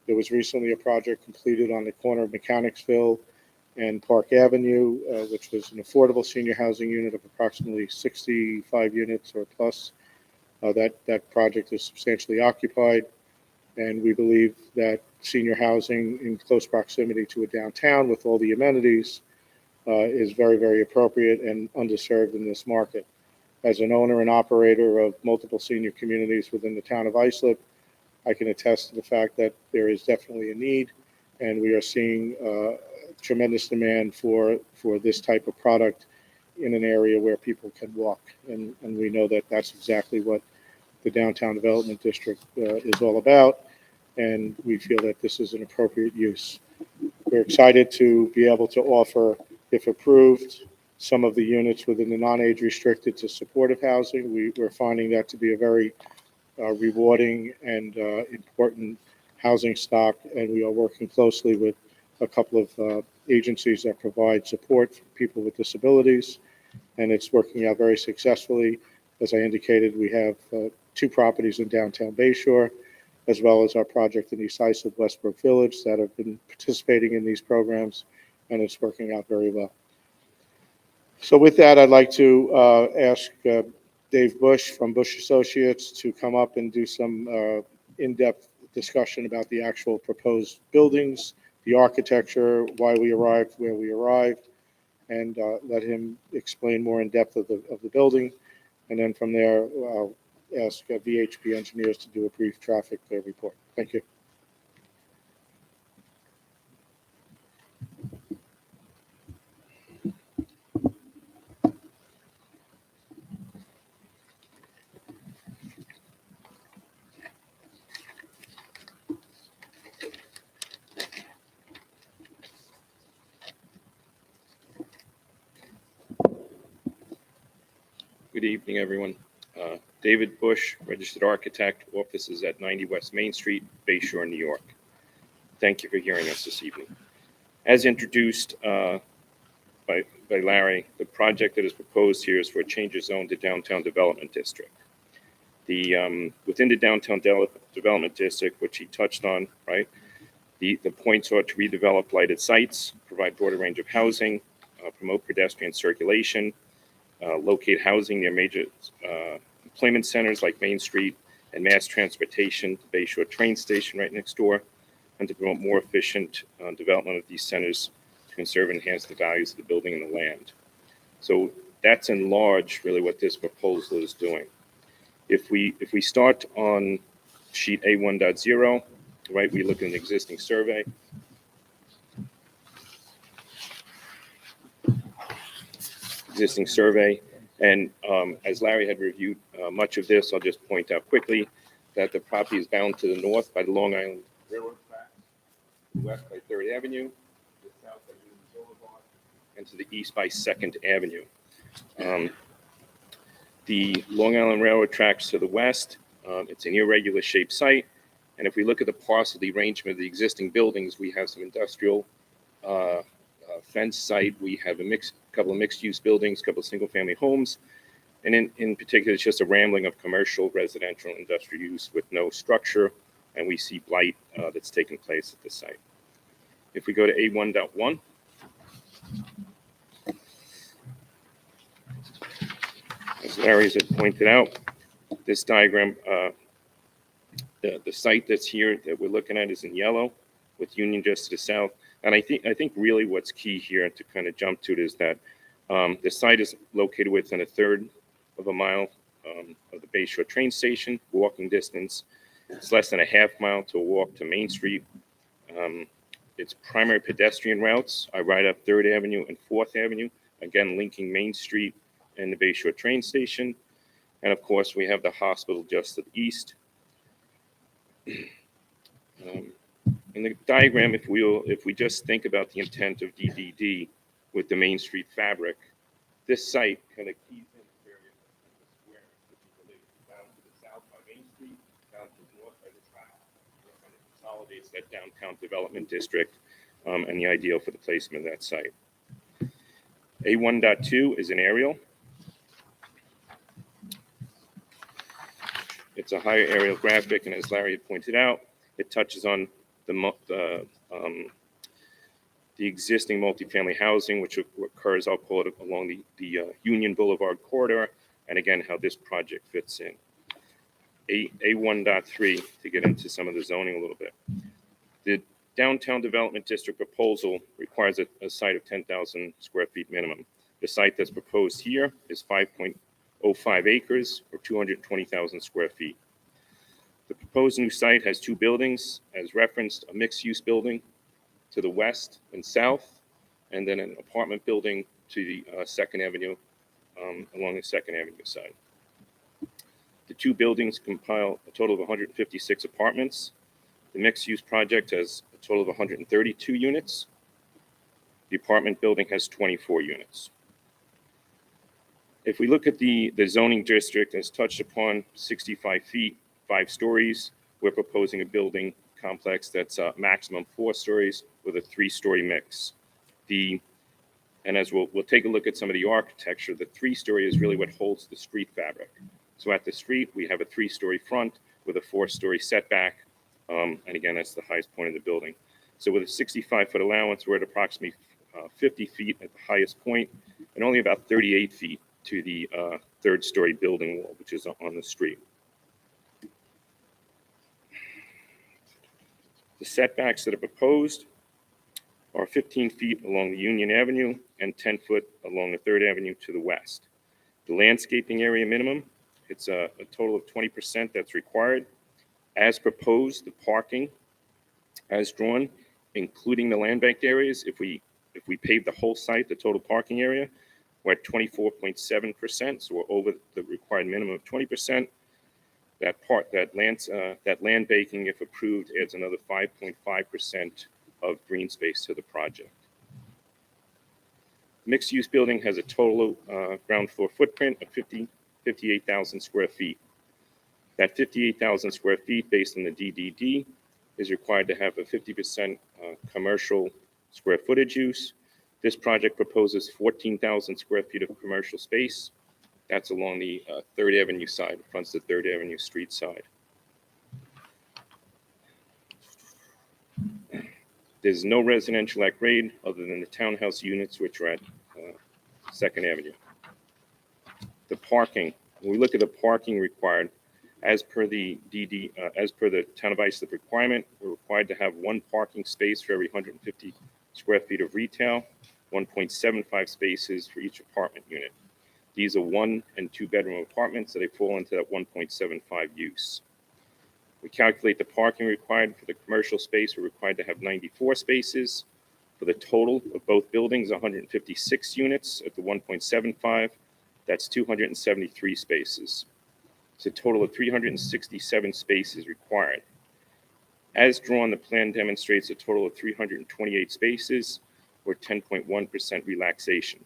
There was recently a project completed on the corner of Mechanicsville and Park Avenue, which was an affordable senior housing unit of approximately 65 units or plus. That project is substantially occupied, and we believe that senior housing in close proximity to a downtown with all the amenities is very, very appropriate and underserved in this market. As an owner and operator of multiple senior communities within the town of Islip, I can attest to the fact that there is definitely a need, and we are seeing tremendous demand for this type of product in an area where people can walk. And we know that that's exactly what the Downtown Development District is all about, and we feel that this is an appropriate use. We're excited to be able to offer, if approved, some of the units within the non-age restricted to supportive housing. We're finding that to be a very rewarding and important housing stock, and we are working closely with a couple of agencies that provide support for people with disabilities, and it's working out very successfully. As I indicated, we have 2 properties in downtown Bayshore, as well as our project in East Islip, Westbrook Village, that have been participating in these programs, and it's working out very well. So with that, I'd like to ask Dave Bush from Bush Associates to come up and do some in-depth discussion about the actual proposed buildings, the architecture, why we arrived where we arrived, and let him explain more in depth of the building. And then from there, I'll ask VHP engineers to do a brief traffic report. Thank you. Good evening, everyone. David Bush, registered architect, offices at 90 West Main Street, Bayshore, New York. Thank you for hearing us this evening. As introduced by Larry, the project that is proposed here is for a change of zone to Downtown Development District. Within the Downtown Development District, which he touched on, right, the points are to redevelop lighted sites, provide broader range of housing, promote pedestrian circulation, locate housing near major employment centers like Main Street and mass transportation, the Bayshore train station right next door, and to promote more efficient development of these centers to conserve and enhance the values of the building and the land. So that's in large really what this proposal is doing. If we start on sheet A1.0, right, we look at an existing survey. And as Larry had reviewed much of this, I'll just point out quickly that the property is bound to the north by the Long Island Railroad tracks, to the west by 3rd Avenue, to the south by Union Boulevard, and to the east by 2nd Avenue. The Long Island Railroad tracks to the west, it's an irregular shaped site. And if we look at the parcel, the arrangement of the existing buildings, we have some industrial fence site. We have a couple of mixed use buildings, a couple of single family homes. And in particular, it's just a rambling of commercial, residential, industrial use with no structure. And we see blight that's taken place at the site. If we go to A1.1, as Larry had pointed out, this diagram, the site that's here that we're looking at is in yellow with Union just to the south. And I think really what's key here to kind of jump to it is that the site is located within 1/3 of a mile of the Bay Shore train station, walking distance. It's less than a half mile to a walk to Main Street. Its primary pedestrian routes are right up 3rd Avenue and 4th Avenue, again, linking Main Street and the Bay Shore train station. And of course, we have the hospital just to the east. In the diagram, if we just think about the intent of DDD with the Main Street fabric, this site kind of keys in this area of the square, which is related down to the south by Main Street, down to the north by the track. And it consolidates that downtown development district and the ideal for the placement of that site. A1.2 is an aerial. It's a higher aerial graphic, and as Larry had pointed out, it touches on the existing multifamily housing, which occurs, I'll call it, along the Union Boulevard corridor, and again, how this project fits in. A1.3, to get into some of the zoning a little bit. The downtown development district proposal requires a site of 10,000 square feet minimum. The site that's proposed here is 5.05 acres or 220,000 square feet. The proposed new site has 2 buildings, as referenced, a mixed-use building to the west and south, and then an apartment building to the 2nd Avenue, along the 2nd Avenue side. The 2 buildings compile a total of 156 apartments. The mixed-use project has a total of 132 units. The apartment building has 24 units. If we look at the zoning district as touched upon, 65 feet, 5 stories, we're proposing a building complex that's maximum 4 stories with a 3-story mix. And as we'll take a look at some of the architecture, the 3-story is really what holds the street fabric. So at the street, we have a 3-story front with a 4-story setback. And again, that's the highest point of the building. So with a 65-foot allowance, we're at approximately 50 feet at the highest point and only about 38 feet to the 3rd-story building wall, which is on the street. The setbacks that are proposed are 15 feet along the Union Avenue and 10 foot along the 3rd Avenue to the west. The landscaping area minimum, it's a total of 20% that's required. As proposed, the parking as drawn, including the land banked areas, if we pave the whole site, the total parking area, we're at 24.7%, so we're over the required minimum of 20%. That land banking, if approved, adds another 5.5% of green space to the project. Mixed-use building has a total ground floor footprint of 58,000 square feet. That 58,000 square feet, based on the DDD, is required to have a 50% commercial square footage use. This project proposes 14,000 square feet of commercial space. That's along the 3rd Avenue side, fronts the 3rd Avenue street side. There's no residential at grade other than the townhouse units, which are at 2nd Avenue. The parking, when we look at the parking required, as per the Town of Islip requirement, we're required to have 1 parking space for every 150 square feet of retail, 1.75 spaces for each apartment unit. These are 1 and 2 bedroom apartments that they fall into that 1.75 use. We calculate the parking required for the commercial space. We're required to have 94 spaces. For the total of both buildings, 156 units at the 1.75. That's 273 spaces. It's a total of 367 spaces required. As drawn, the plan demonstrates a total of 328 spaces or 10.1% relaxation.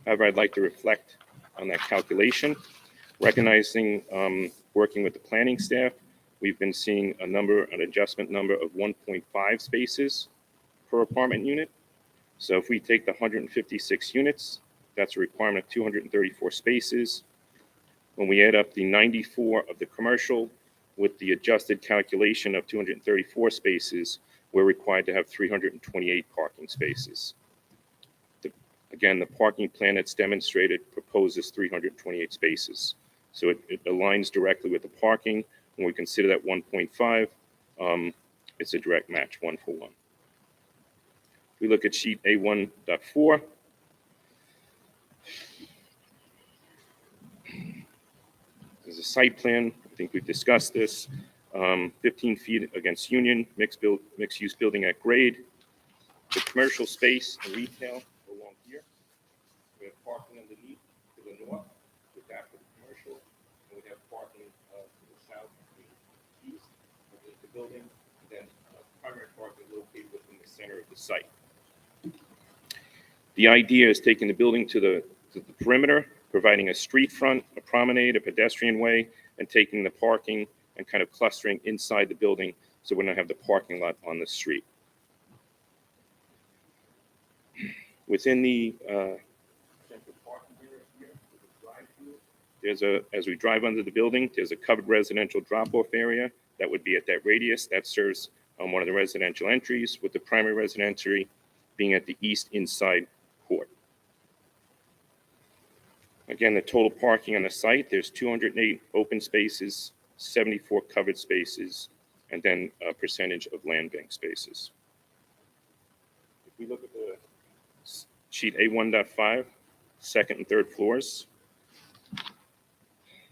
However, I'd like to reflect on that calculation, recognizing working with the planning staff, we've been seeing an adjustment number of 1.5 spaces per apartment unit. So if we take the 156 units, that's a requirement of 234 spaces. When we add up the 94 of the commercial with the adjusted calculation of 234 spaces, we're required to have 328 parking spaces. Again, the parking plan that's demonstrated proposes 328 spaces. So it aligns directly with the parking. When we consider that 1.5, it's a direct match, 1-for-1. If we look at sheet A1.4, there's a site plan. I think we've discussed this. 15 feet against Union, mixed-use building at grade. The commercial space and retail along here. We have parking underneath to the north, with that for the commercial. And we have parking to the south and the east underneath the building. And then primary parking located within the center of the site. The idea is taking the building to the perimeter, providing a street front, a promenade, a pedestrian way, and taking the parking and kind of clustering inside the building so we don't have the parking lot on the street. Within the central parking area here, as we drive under the building, there's a covered residential drop-off area that would be at that radius that serves one of the residential entries, with the primary residential being at the east inside court. Again, the total parking on the site, there's 208 open spaces, 74 covered spaces, and then a percentage of land bank spaces. If we look at the sheet A1.5, second and third floors,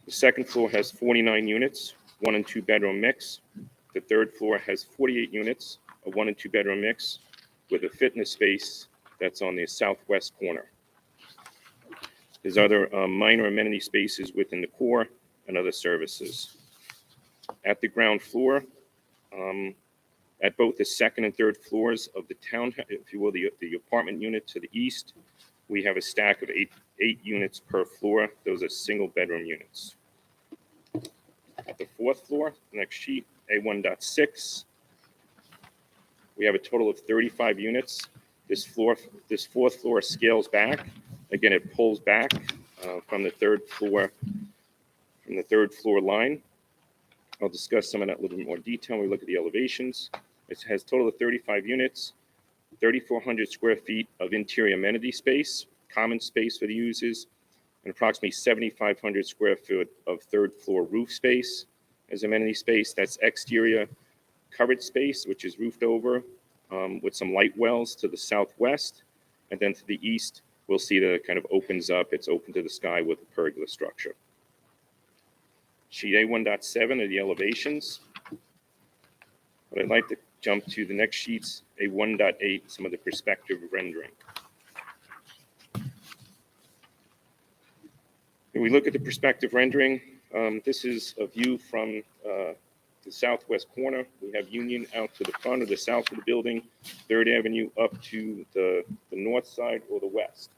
the second floor has 49 units, 1 and 2 bedroom mix. The third floor has 48 units, a 1 and 2 bedroom mix, with a fitness space that's on the southwest corner. There's other minor amenity spaces within the core and other services. At the ground floor, at both the second and third floors of the town, if you will, the apartment unit to the east, we have a stack of eight units per floor. Those are single bedroom units. At the fourth floor, next sheet, A1.6, we have a total of 35 units. This fourth floor scales back. Again, it pulls back from the third floor line. I'll discuss some of that in a little bit more detail when we look at the elevations. It has a total of 35 units, 3,400 square feet of interior amenity space, common space for the users, and approximately 7,500 square foot of third floor roof space as amenity space. That's exterior covered space, which is roofed over with some light wells to the southwest. And then to the east, we'll see that it kind of opens up. It's open to the sky with a pergola structure. Sheet A1.7 are the elevations. But I'd like to jump to the next sheets, A1.8, some of the perspective rendering. When we look at the perspective rendering, this is a view from the southwest corner. We have Union out to the front or the south of the building, 3rd Avenue up to the north side or the west.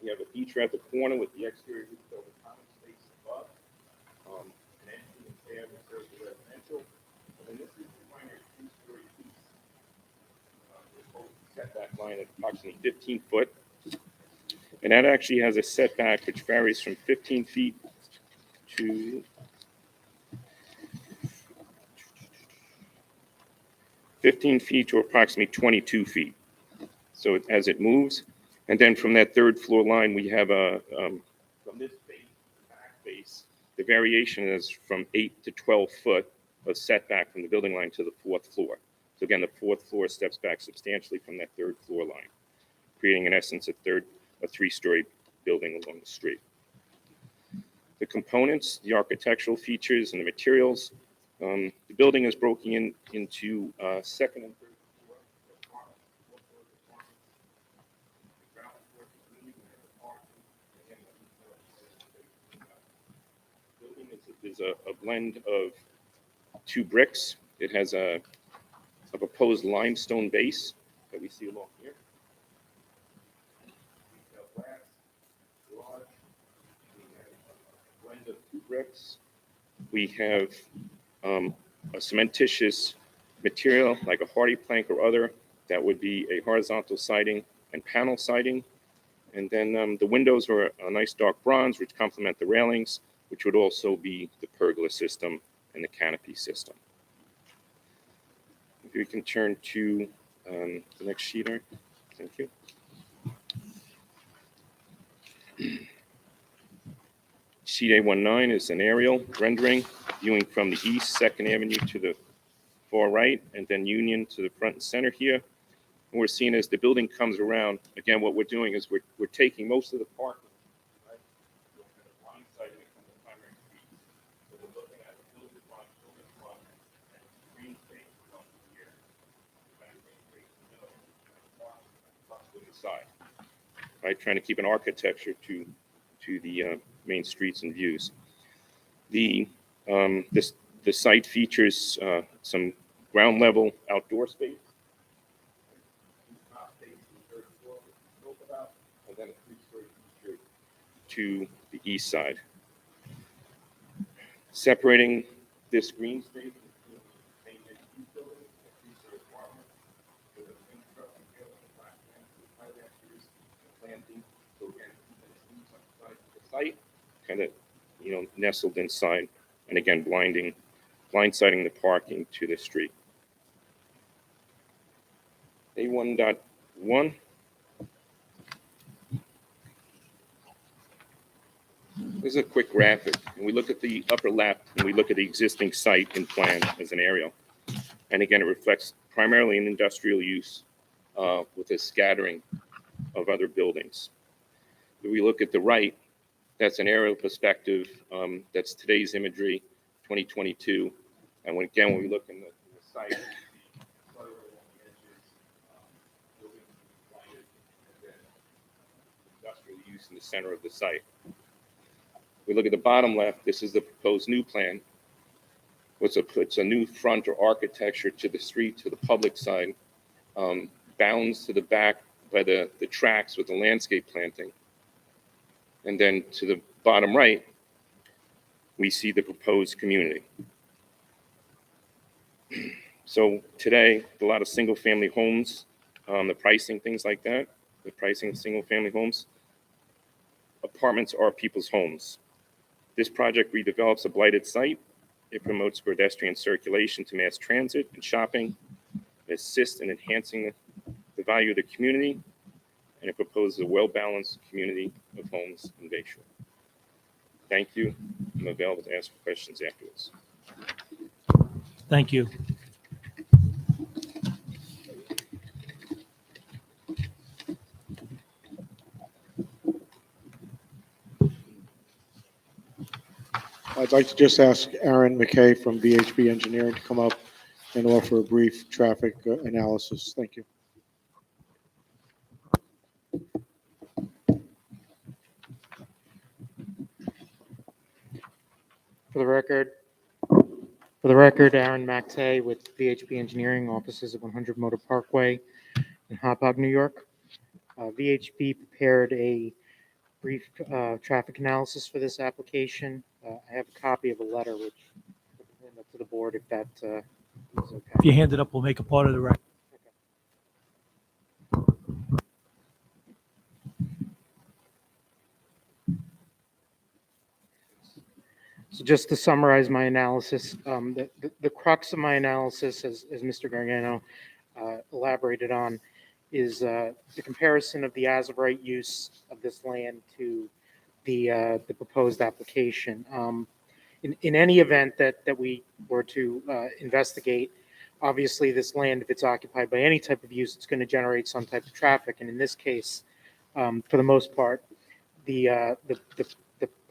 We have a feature at the corner with the exterior roof over common space above, an entry and stair that serves the residential. And then this is the primary 2-story piece. Setback line at approximately 15 foot. And that actually has a setback which varies from 15 feet to 15 feet to approximately 22 feet. So as it moves, and then from that 3rd floor line, we have from this base, back base, the variation is from 8 to 12 foot of setback from the building line to the 4th floor. So again, the 4th floor steps back substantially from that 3rd floor line, creating in essence a 3-story building along the street. The components, the architectural features, and the materials. The building is broken into second and third floor. Building is a blend of two bricks. It has a proposed limestone base that we see along here. Blend of two bricks. We have a cementitious material like a hardy plank or other that would be a horizontal siding and panel siding. And then the windows are a nice dark bronze, which complement the railings, which would also be the pergola system and the canopy system. If we can turn to the next sheet, Art. Thank you. Sheet A19 is an aerial rendering viewing from the east, 2nd Avenue to the far right, and then Union to the front and center here. And we're seeing as the building comes around, again, what we're doing is we're taking most of the parking, right? We're kind of blindsiding it from the primary street. So we're looking at the building front, and green space from here. To the side, right? Trying to keep an architecture to the main streets and views. The site features some ground level outdoor space. And then a 3-story feature to the east side. Separating this green space site, kind of, nestled inside, and again, blindsiding the parking to the street. A1.1. This is a quick graphic. And we look at the upper left, and we look at the existing site and plan as an aerial. And again, it reflects primarily an industrial use with a scattering of other buildings. If we look at the right, that's an aerial perspective. That's today's imagery, 2022. And when we look in the site, industrial use in the center of the site. We look at the bottom left. This is the proposed new plan. It's a new front or architecture to the street, to the public side, bounds to the back by the tracks with the landscape planting. And then to the bottom right, we see the proposed community. So today, a lot of single-family homes, the pricing, things like that, the pricing of single-family homes. Apartments are people's homes. This project redevelops a blighted site. It promotes pedestrian circulation to mass transit and shopping. It assists in enhancing the value of the community, and it proposes a well-balanced community of homes in Bayshore. Thank you. I'm available to answer questions afterwards. Thank you. I'd like to just ask Aaron McKay from VHB Engineering to come up and offer a brief traffic analysis. Thank you. For the record, Aaron McKay with VHB Engineering, offices at 100 Motor Parkway in Hauppauge, New York. VHB prepared a brief traffic analysis for this application. I have a copy of a letter which I can hand up to the board if that is okay. If you hand it up, we'll make a part of the record. So just to summarize my analysis, the crux of my analysis, as Mr. Gargano elaborated on, is the comparison of the as-of-right use of this land to the proposed application. In any event that we were to investigate, obviously this land, if it's occupied by any type of use, it's going to generate some type of traffic. And in this case, for the most part, the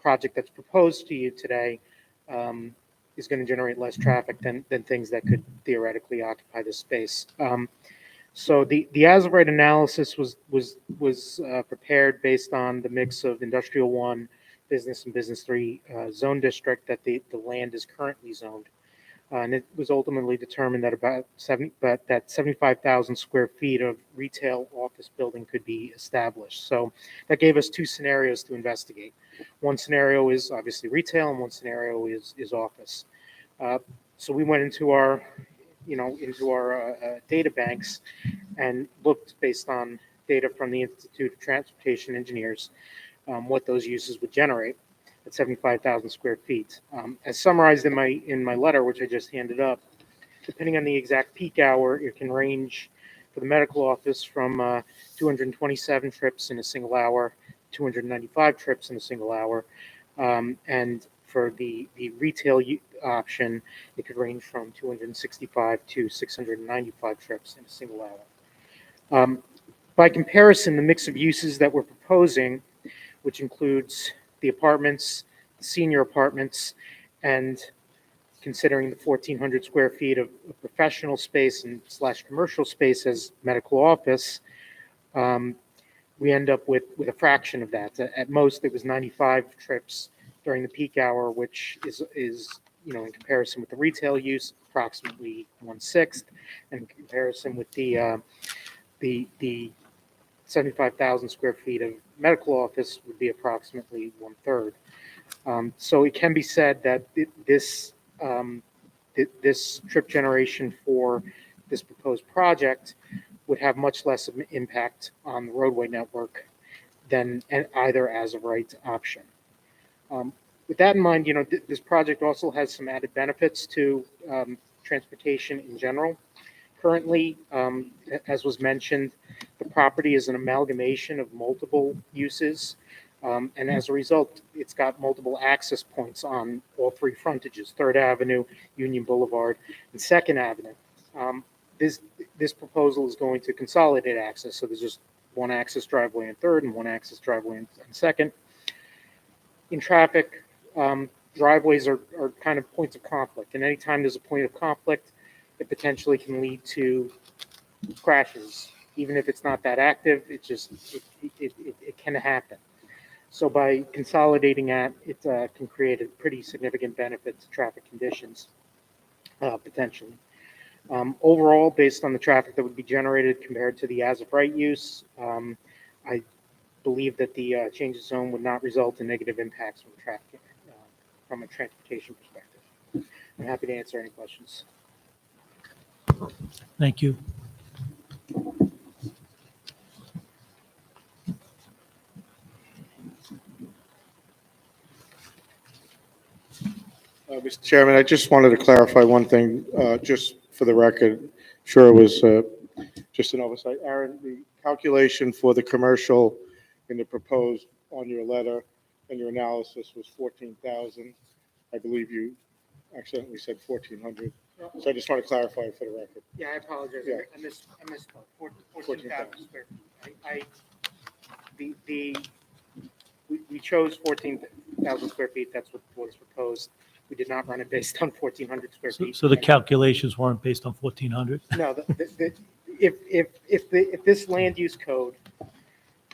project that's proposed to you today is going to generate less traffic than things that could theoretically occupy this space. So the as-of-right analysis was prepared based on the mix of Industrial 1, Business, and Business 3 zone district that the land is currently zoned. And it was ultimately determined that that 75,000 square feet of retail office building could be established. So that gave us two scenarios to investigate. One scenario is obviously retail, and one scenario is office. So we went into our data banks and looked based on data from the Institute of Transportation Engineers what those uses would generate at 75,000 square feet. As summarized in my letter, which I just handed up, depending on the exact peak hour, it can range for the medical office from 227 trips in a single hour, 295 trips in a single hour, and for the retail option, it could range from 265 to 695 trips in a single hour. By comparison, the mix of uses that we're proposing, which includes the apartments, the senior apartments, and considering the 1,400 square feet of professional space and / commercial space as medical office, we end up with a fraction of that. At most, it was 95 trips during the peak hour, which is in comparison with the retail use, approximately 1/6, and in comparison with the 75,000 square feet of medical office would be approximately 1/3. So it can be said that this trip generation for this proposed project would have much less of an impact on the roadway network than either as-of-right option. With that in mind, this project also has some added benefits to transportation in general. Currently, as was mentioned, the property is an amalgamation of multiple uses, and as a result, it's got multiple access points on all three frontages, 3rd Avenue, Union Boulevard, and 2nd Avenue. This proposal is going to consolidate access, so there's just one access driveway on 3rd and one access driveway on 2nd. In traffic, driveways are kind of points of conflict, and anytime there's a point of conflict, it potentially can lead to crashes. Even if it's not that active, it can happen. So by consolidating that, it can create a pretty significant benefit to traffic conditions, potentially. Overall, based on the traffic that would be generated compared to the as-of-right use, I believe that the change of zone would not result in negative impacts from traffic, from a transportation perspective. I'm happy to answer any questions. Thank you. Mr. Chairman, I just wanted to clarify one thing, just for the record. Sure, it was just an oversight. Aaron, the calculation for the commercial in the proposed on your letter and your analysis was 14,000. I believe you accidentally said 1,400. So I just want to clarify for the record. Yeah, I apologize. Yeah. I misspoke. 14,000 square feet. We chose 14,000 square feet. That's what was proposed. We did not run it based on 1,400 square feet. So the calculations weren't based on 1,400? No, if this land use code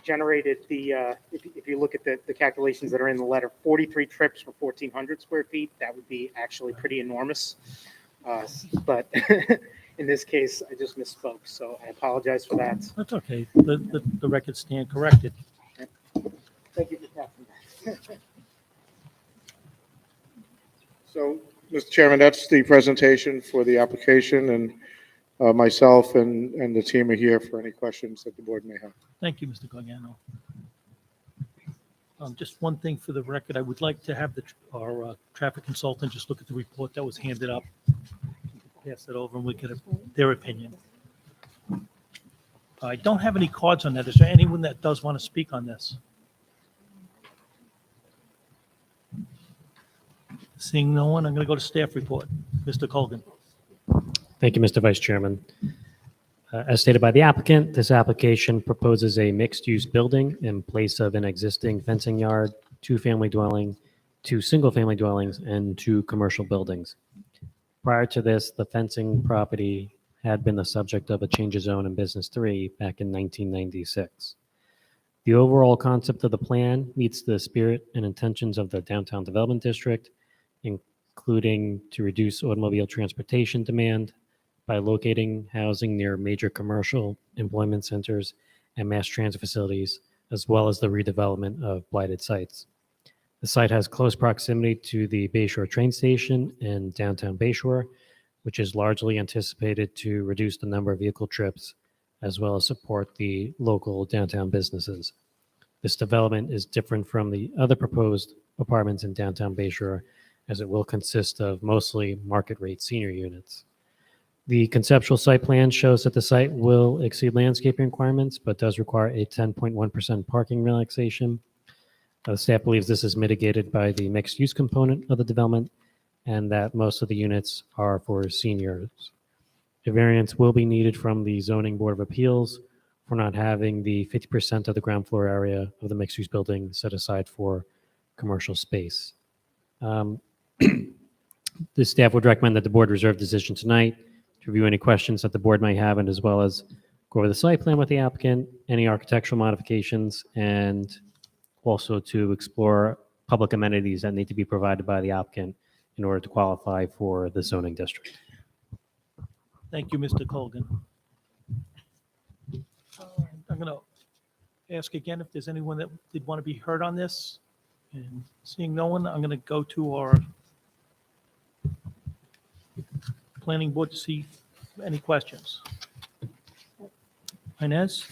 generated if you look at the calculations that are in the letter, 43 trips for 1,400 square feet, that would be actually pretty enormous. But in this case, I just misspoke, so I apologize for that. That's okay. The records stand corrected. Thank you for catching that. So, Mr. Chairman, that's the presentation for the application, and myself and the team are here for any questions that the board may have. Thank you, Mr. Gargano. Just one thing for the record, I would like to have our traffic consultant just look at the report that was handed up. Pass it over and we get their opinion. I don't have any cards on that. Is there anyone that does want to speak on this? Seeing no one, I'm going to go to staff report. Mr. Colgan. Thank you, Mr. Vice Chairman. As stated by the applicant, this application proposes a mixed-use building in place of an existing fencing yard, two-family dwelling, two single-family dwellings, and two commercial buildings. Prior to this, the fencing property had been the subject of a change of zone in Business 3 back in 1996. The overall concept of the plan meets the spirit and intentions of the Downtown Development District, including to reduce automobile transportation demand by locating housing near major commercial employment centers and mass transit facilities, as well as the redevelopment of blighted sites. The site has close proximity to the Bayshore train station in downtown Bayshore, which is largely anticipated to reduce the number of vehicle trips, as well as support the local downtown businesses. This development is different from the other proposed apartments in downtown Bayshore, as it will consist of mostly market rate senior units. The conceptual site plan shows that the site will exceed landscaping requirements, but does require a 10.1% parking relaxation. The staff believes this is mitigated by the mixed-use component of the development and that most of the units are for seniors. A variance will be needed from the Zoning Board of Appeals for not having the 50% of the ground floor area of the mixed-use building set aside for commercial space. The staff would recommend that the board reserve decision tonight to review any questions that the board might have, and as well as go over the site plan with the applicant, any architectural modifications, and also to explore public amenities that need to be provided by the applicant in order to qualify for the zoning district. Thank you, Mr. Colgan. I'm going to ask again if there's anyone that did want to be heard on this. And seeing no one, I'm going to go to our planning board to see any questions. Inez?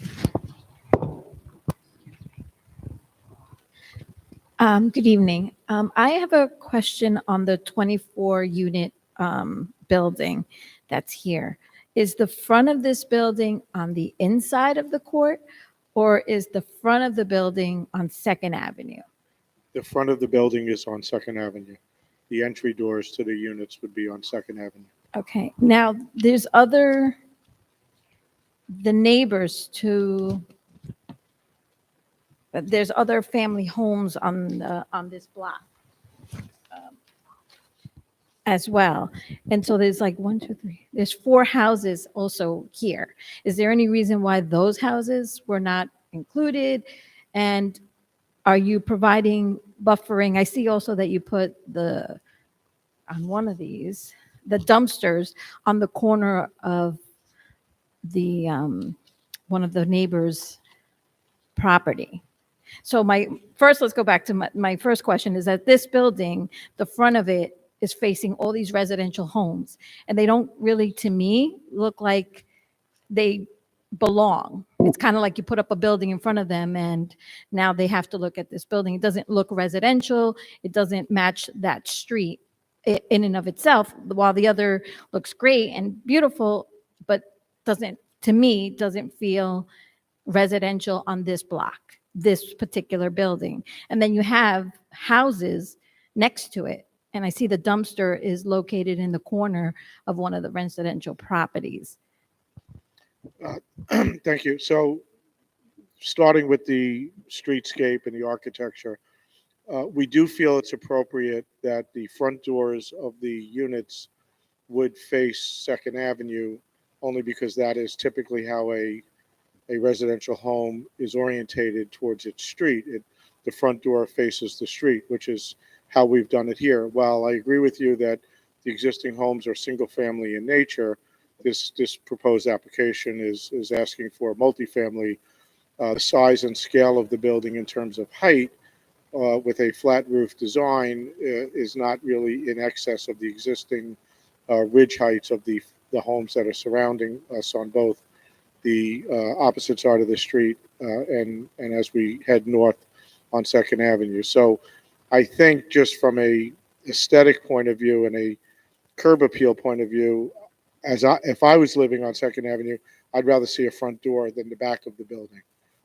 Good evening. I have a question on the 24-unit building that's here. Is the front of this building on the inside of the court, or is the front of the building on Second Avenue? The front of the building is on Second Avenue. The entry doors to the units would be on Second Avenue. Okay. Now, the neighbors to, there's other family homes on this block as well. And so there's like 1, 2, 3, there's 4 houses also here. Is there any reason why those houses were not included? And are you providing buffering? I see also that you put on one of these, the dumpsters on the corner of the one of the neighbors' property. So let's go back to my first question is that this building, the front of it is facing all these residential homes, and they don't really, to me, look like they belong. It's kind of like you put up a building in front of them and now they have to look at this building. It doesn't look residential. It doesn't match that street in and of itself, while the other looks great and beautiful, but doesn't feel residential on this block, this particular building. And then you have houses next to it. And I see the dumpster is located in the corner of one of the residential properties. Thank you. So starting with the streetscape and the architecture, we do feel it's appropriate that the front doors of the units would face Second Avenue, only because that is typically how a residential home is orientated towards its street. The front door faces the street, which is how we've done it here. While I agree with you that the existing homes are single family in nature, this proposed application is asking for multifamily. The size and scale of the building in terms of height with a flat roof design is not really in excess of the existing ridge heights of the homes that are surrounding us on both the opposite side of the street and as we head north on Second Avenue. So I think just from a aesthetic point of view and a curb appeal point of view, if I was living on Second Avenue, I'd rather see a front door than the back of the building.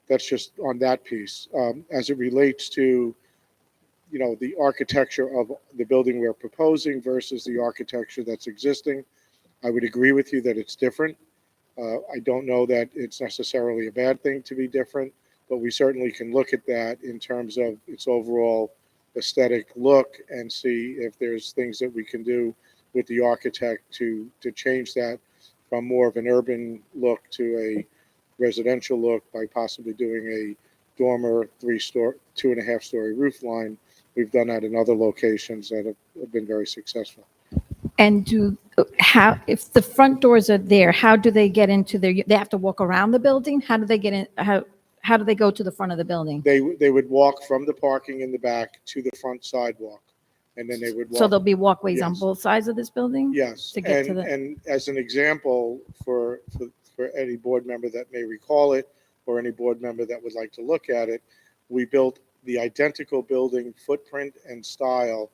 That's just on that piece. As it relates to, the architecture of the building we're proposing versus the architecture that's existing, I would agree with you that it's different. I don't know that it's necessarily a bad thing to be different, but we certainly can look at that in terms of its overall aesthetic look and see if there's things that we can do with the architect to change that from more of an urban look to a residential look by possibly doing a dormer 2.5 story roof line. We've done that in other locations that have been very successful. And if the front doors are there, how do they get into they have to walk around the building? How do they get in? How do they go to the front of the building? They would walk from the parking in the back to the front sidewalk, and then they would walk. So there'll be walkways on Yes. both sides of this building? Yes, To get to the. and as an example, for any board member that may recall it, or any board member that would like to look at it, we built the identical building footprint and style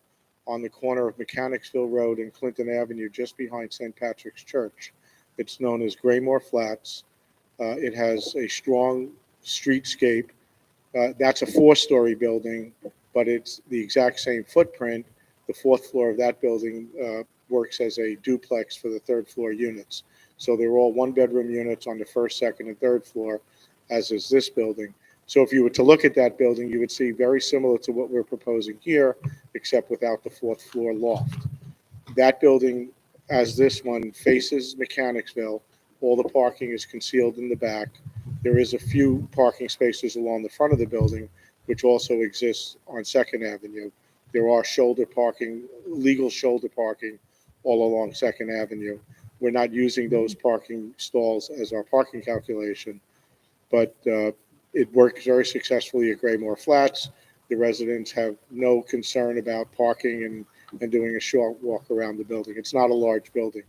on the corner of Mechanicsville Road and Clinton Avenue, just behind St. Patrick's Church. It's known as Graymore Flats. It has a strong streetscape. That's a 4-story building, but it's the exact same footprint. The 4th floor of that building works as a duplex for the 3rd floor units. So they're all 1-bedroom units on the 1st, 2nd, and 3rd floor, as is this building. So if you were to look at that building, you would see very similar to what we're proposing here, except without the 4th floor loft. That building, as this one, faces Mechanicsville. All the parking is concealed in the back. There is a few parking spaces along the front of the building, which also exists on 2nd Avenue. There are legal shoulder parking all along 2nd Avenue. We're not using those parking stalls as our parking calculation, but it works very successfully at Graymore Flats. The residents have no concern about parking and doing a short walk around the building. It's not a large building.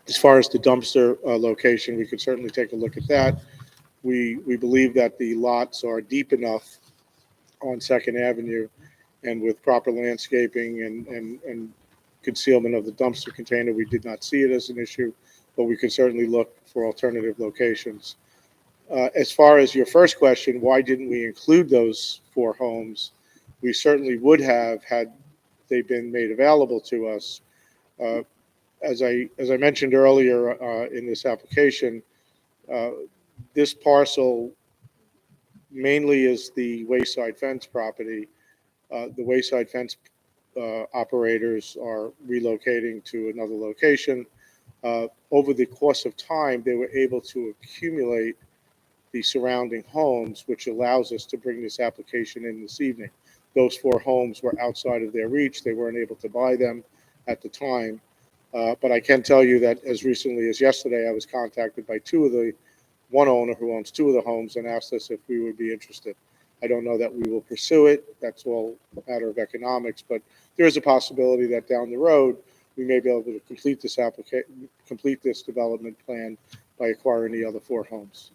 As far as the dumpster location, we could certainly take a look at that. We believe that the lots are deep enough on 2nd Avenue, and with proper landscaping and concealment of the dumpster container, we did not see it as an issue, but we can certainly look for alternative locations. As far as your first question, why didn't we include those 4 homes? We certainly would have had they been made available to us. As I mentioned earlier in this application, this parcel mainly is the Wayside Fence property. The Wayside Fence operators are relocating to another location. Over the course of time, they were able to accumulate the surrounding homes, which allows us to bring this application in this evening. Those 4 homes were outside of their reach. They weren't able to buy them at the time. But I can tell you that as recently as yesterday, I was contacted by one owner who owns 2 of the homes and asked us if we would be interested. I don't know that we will pursue it. That's all a matter of economics, but there is a possibility that down the road, we may be able to complete this development plan by acquiring the other 4 homes.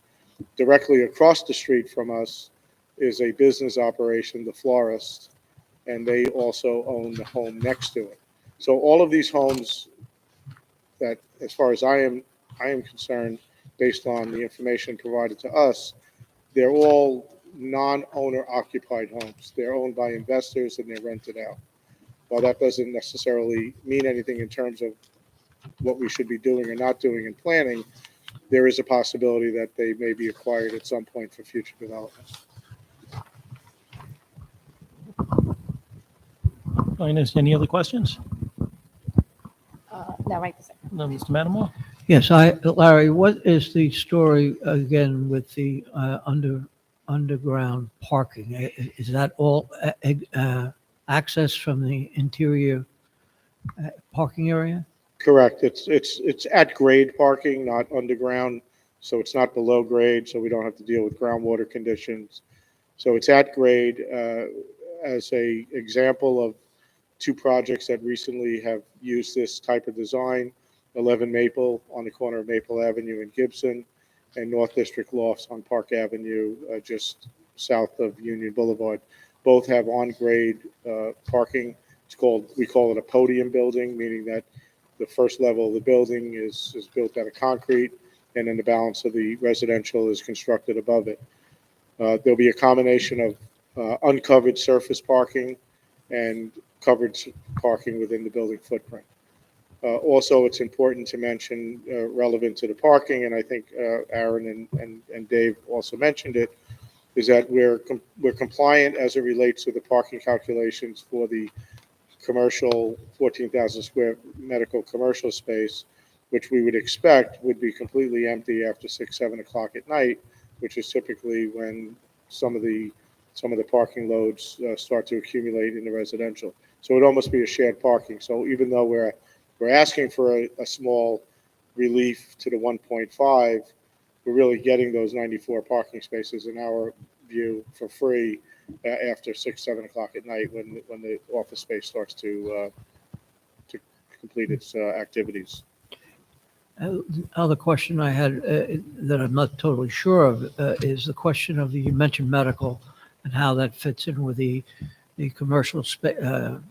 Directly across the street from us is a business operation, The Florist, and they also own the home next to it. So all of these homes that, as far as I am concerned, based on the information provided to us, they're all non-owner occupied homes. They're owned by investors and they're rented out. While that doesn't necessarily mean anything in terms of what we should be doing or not doing in planning, there is a possibility that they may be acquired at some point for future development. Finance, any other questions? No, right this second. No, Mr. Matamore? Yes, Larry, what is the story again with the underground parking? Is that all access from the interior parking area? Correct. It's at grade parking, not underground, so it's not below grade, so we don't have to deal with groundwater conditions. So it's at grade. As a example of 2 projects that recently have used this type of design, 11 Maple on the corner of Maple Avenue and Gibson, and North District Lofts on Park Avenue, just south of Union Boulevard. Both have on-grade parking. We call it a podium building, meaning that the first level of the building is built out of concrete, and then the balance of the residential is constructed above it. There'll be a combination of uncovered surface parking and covered parking within the building footprint. Also, it's important to mention, relevant to the parking, and I think Aaron and Dave also mentioned it, is that we're compliant as it relates to the parking calculations for the commercial 14,000 square medical commercial space, which we would expect would be completely empty after 6, 7 o'clock at night, which is typically when some of the parking loads start to accumulate in the residential. So it would almost be a shared parking. So even though we're asking for a small relief to the 1.5, we're really getting those 94 parking spaces in our view for free after 6, 7 o'clock at night when the office space starts to complete its activities. Other question I had that I'm not totally sure of is the question of you mentioned medical and how that fits in with the commercial stores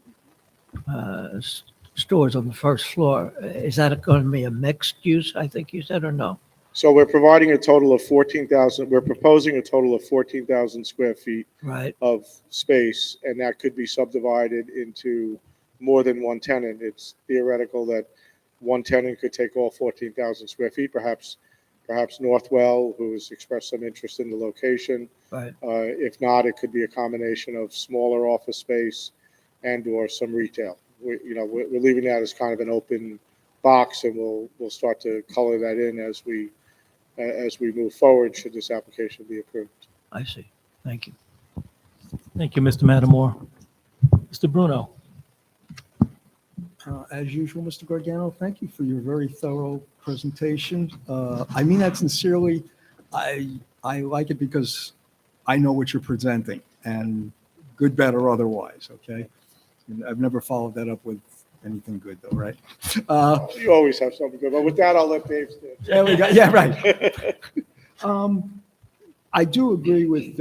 on the first floor. Is that going to be a mixed use, I think you said, or no? So we're providing a total of 14,000, we're proposing a total of 14,000 square feet Right. of space, and that could be subdivided into more than one tenant. It's theoretical that one tenant could take all 14,000 square feet, perhaps Northwell, who has expressed some interest in the location. Right. If not, it could be a combination of smaller office space and/or some retail. We're leaving that as kind of an open box, and we'll start to color that in as we move forward, should this application be approved. I see. Thank you. Thank you, Mr. Matamore. Mr. Bruno? As usual, Mr. Gargano, thank you for your very thorough presentation. I mean that sincerely. I like it because I know what you're presenting, and good, bad, or otherwise, okay? And I've never followed that up with anything good, though, right? You always have something good, but with that, I'll let Dave stand. There we go. Yeah, right. I do agree with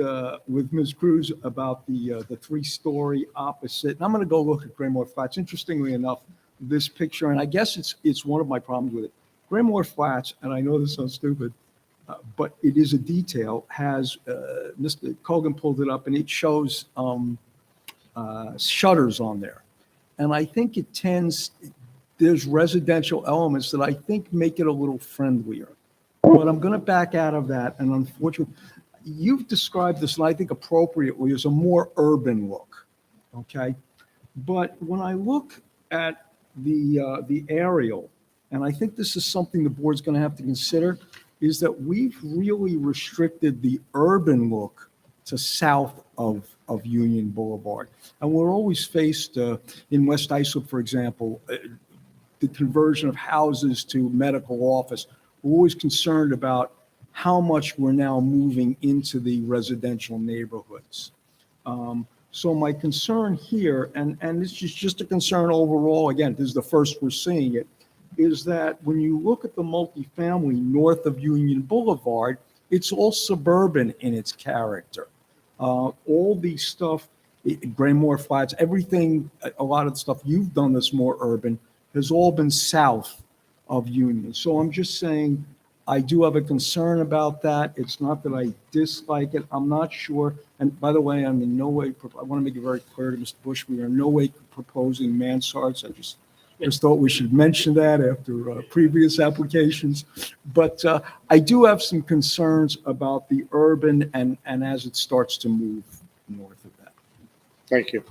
Ms. Cruz about the 3-story opposite. And I'm going to go look at Graymore Flats. Interestingly enough, this picture, and I guess it's one of my problems with it. Graymore Flats, and I know this sounds stupid, but it is a detail, has, Mr. Cogan pulled it up, and it shows shutters on there. And I think there's residential elements that I think make it a little friendlier. But I'm going to back out of that. And unfortunately, you've described this, and I think appropriately, as a more urban look. Okay. But when I look at the aerial, and I think this is something the board's going to have to consider, is that we've really restricted the urban look to south of Union Boulevard. And we're always faced, in West Islip, for example, the conversion of houses to medical office. We're always concerned about how much we're now moving into the residential neighborhoods. So my concern here, and this is just a concern overall, again, this is the first we're seeing it, is that when you look at the multifamily north of Union Boulevard, it's all suburban in its character. All the stuff, Graymore Flats, everything, a lot of the stuff you've done that's more urban has all been south of Union. So I'm just saying, I do have a concern about that. It's not that I dislike it. I'm not sure. And by the way, I'm in no way, I want to make it very clear to Mr. Bush, we are in no way proposing mansards. I just thought we should mention that after previous applications. But I do have some concerns about the urban and as it starts to move north of that. Thank you.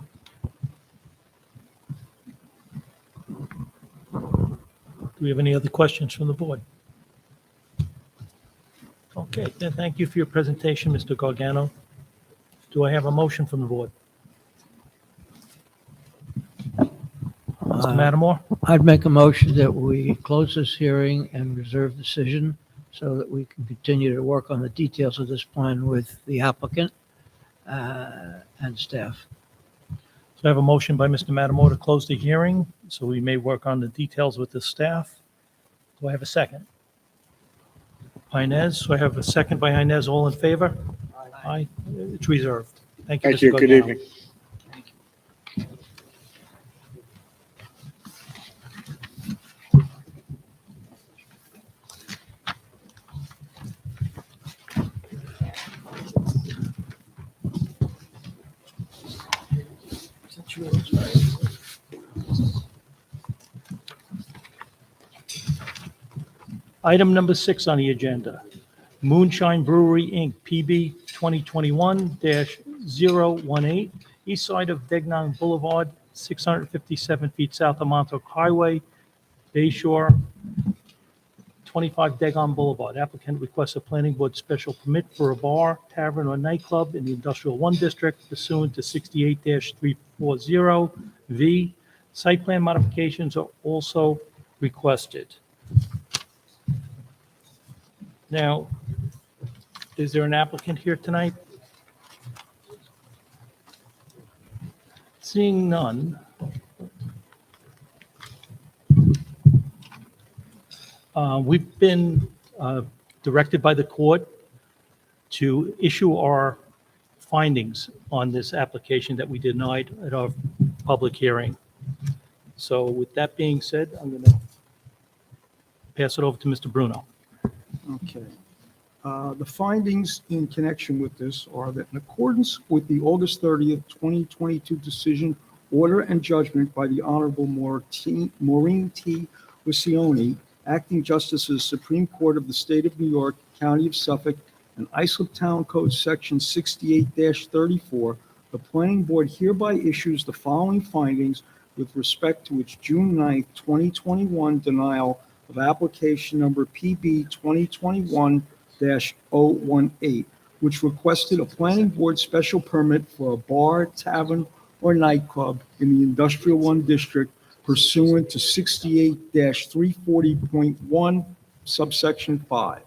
Do we have any other questions from the board? Okay, then thank you for your presentation, Mr. Gargano. Do I have a motion from the board? Mr. Matamore? I'd make a motion that we close this hearing and reserve decision so that we can continue to work on the details of this plan with the applicant and staff. So I have a motion by Mr. Matamore to close the hearing, so we may work on the details with the staff. Do I have a second? Inez, so I have a second by Inez. All in favor? Aye. It's reserved. Thank you, Thank Mr. you. Good Gargano. evening. Item number 6 on the agenda, Moonshine Brewery, Inc., PB 2021-018, east side of Degnan Boulevard, 657 feet south of Montauk Highway, Bay Shore, 25 Dagon Boulevard. Applicant requests a planning board special permit for a bar, tavern, or nightclub in the Industrial 1 District pursuant to 68-340V. Site plan modifications are also requested. Now, is there an applicant here tonight? Seeing none. We've been directed by the court to issue our findings on this application that we denied at our public hearing. So with that being said, I'm going to pass it over to Mr. Bruno. Okay. The findings in connection with this are that in accordance with the August 30th, 2022 decision, order, and judgment by the Honorable Maureen T. Lucioni, Acting Justice of the Supreme Court of the State of New York, County of Suffolk, and Islip Town Code Section 68-34, the Planning Board hereby issues the following findings with respect to its June 9th, 2021 denial of application number PB 2021-018, which requested a Planning Board special permit for a bar, tavern, or nightclub in the Industrial 1 District pursuant to 68-340.1, subsection 5.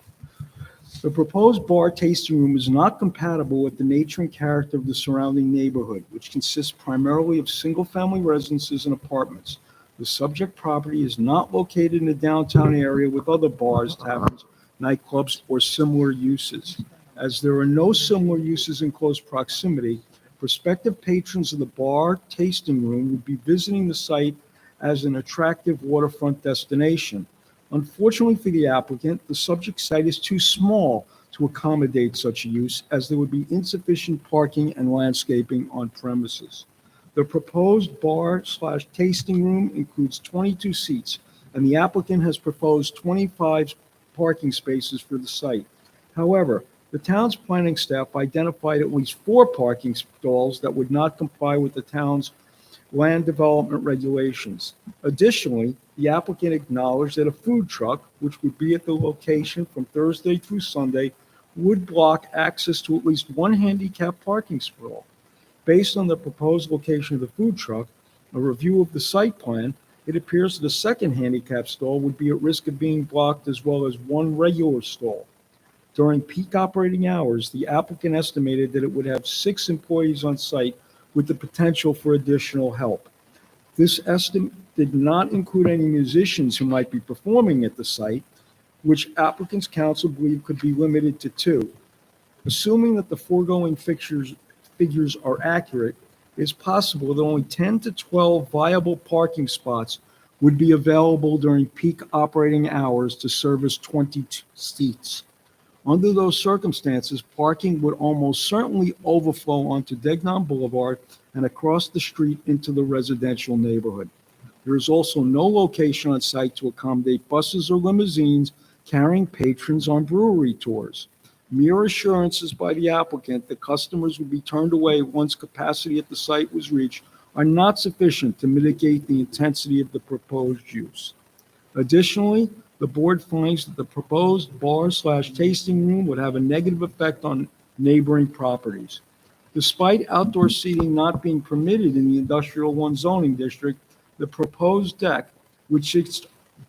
The proposed bar tasting room is not compatible with the nature and character of the surrounding neighborhood, which consists primarily of single-family residences and apartments. The subject property is not located in the downtown area with other bars, taverns, nightclubs, or similar uses. As there are no similar uses in close proximity, prospective patrons of the bar tasting room would be visiting the site as an attractive waterfront destination. Unfortunately for the applicant, the subject site is too small to accommodate such a use, as there would be insufficient parking and landscaping on premises. The proposed bar/tasting room includes 22 seats, and the applicant has proposed 25 parking spaces for the site. However, the town's planning staff identified at least 4 parking stalls that would not comply with the town's land development regulations. Additionally, the applicant acknowledged that a food truck, which would be at the location from Thursday through Sunday, would block access to at least one handicap parking stall. Based on the proposed location of the food truck, a review of the site plan, it appears that a second handicap stall would be at risk of being blocked, as well as one regular stall. During peak operating hours, the applicant estimated that it would have 6 employees on site with the potential for additional help. This estimate did not include any musicians who might be performing at the site, which applicant's counsel believed could be limited to 2. Assuming that the foregoing figures are accurate, it is possible that only 10 to 12 viable parking spots would be available during peak operating hours to service 20 seats. Under those circumstances, parking would almost certainly overflow onto Degnan Boulevard and across the street into the residential neighborhood. There is also no location on site to accommodate buses or limousines carrying patrons on brewery tours. Mere assurances by the applicant that customers would be turned away once capacity at the site was reached are not sufficient to mitigate the intensity of the proposed use. Additionally, the board finds that the proposed bar/tasting room would have a negative effect on neighboring properties. Despite outdoor seating not being permitted in the Industrial 1 zoning district, the proposed deck, which sits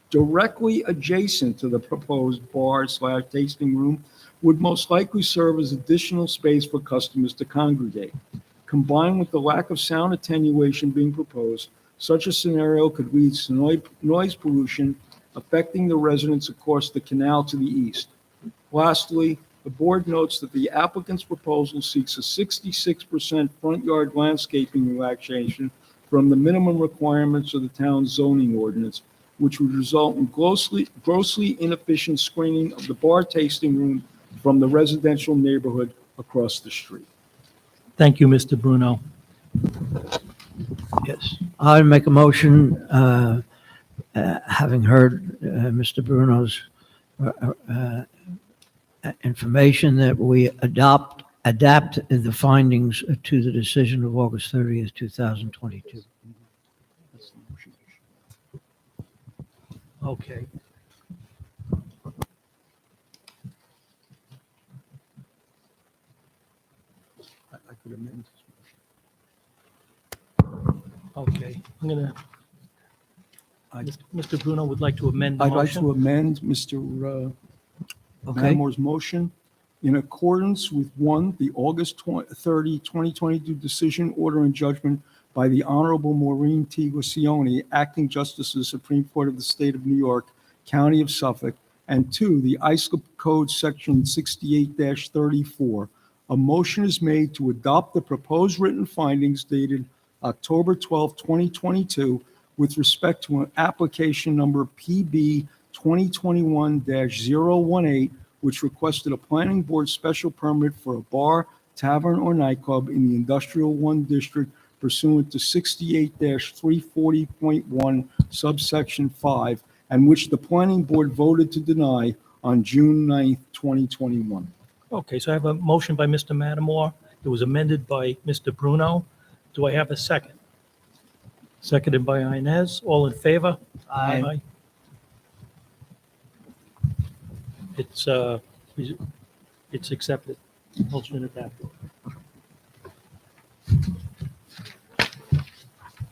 directly adjacent to the proposed bar/tasting room, would most likely serve as additional space for customers to congregate. Combined with the lack of sound attenuation being proposed, such a scenario could lead to noise pollution affecting the residents across the canal to the east. Lastly, the board notes that the applicant's proposal seeks a 66% front yard landscaping relaxation from the minimum requirements of the town's zoning ordinance, which would result in grossly inefficient screening of the bar tasting room from the residential neighborhood across the street. Thank you, Mr. Bruno. Yes. I make a motion, having heard Mr. Bruno's information that we adapt the findings to the decision of August 30th, 2022. That's the motion. Okay. I could amend. Okay, I'm gonna, I- Mr. Bruno would like to amend the I'd like to motion. amend Mr. Okay. Latimore's motion in accordance with, one, the August 30, 2022 decision, order, and judgment by the Honorable Maureen T. Guccione, Acting Justice of the Supreme Court of the State of New York, County of Suffolk, and two, the Islip Code Section 68-34. A motion is made to adopt the proposed written findings dated October 12, 2022, with respect to an application number PB 2021-018, which requested a planning board special permit for a bar, tavern, or nightclub in the Industrial 1 District pursuant to 68-340.1 subsection 5, and which the planning board voted to deny on June 9th, 2021. Okay, so I have a motion by Mr. Matamore. It was amended by Mr. Bruno. Do I have a second? Seconded by Inez. All in favor? Aye. It's accepted. Motion adopted.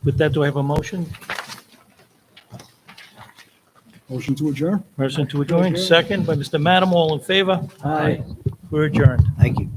With that, do I have a motion? Motion to adjourn? Motion to adjourn, second by Mr. Matamore. All in favor? Aye. We're adjourned. Thank you.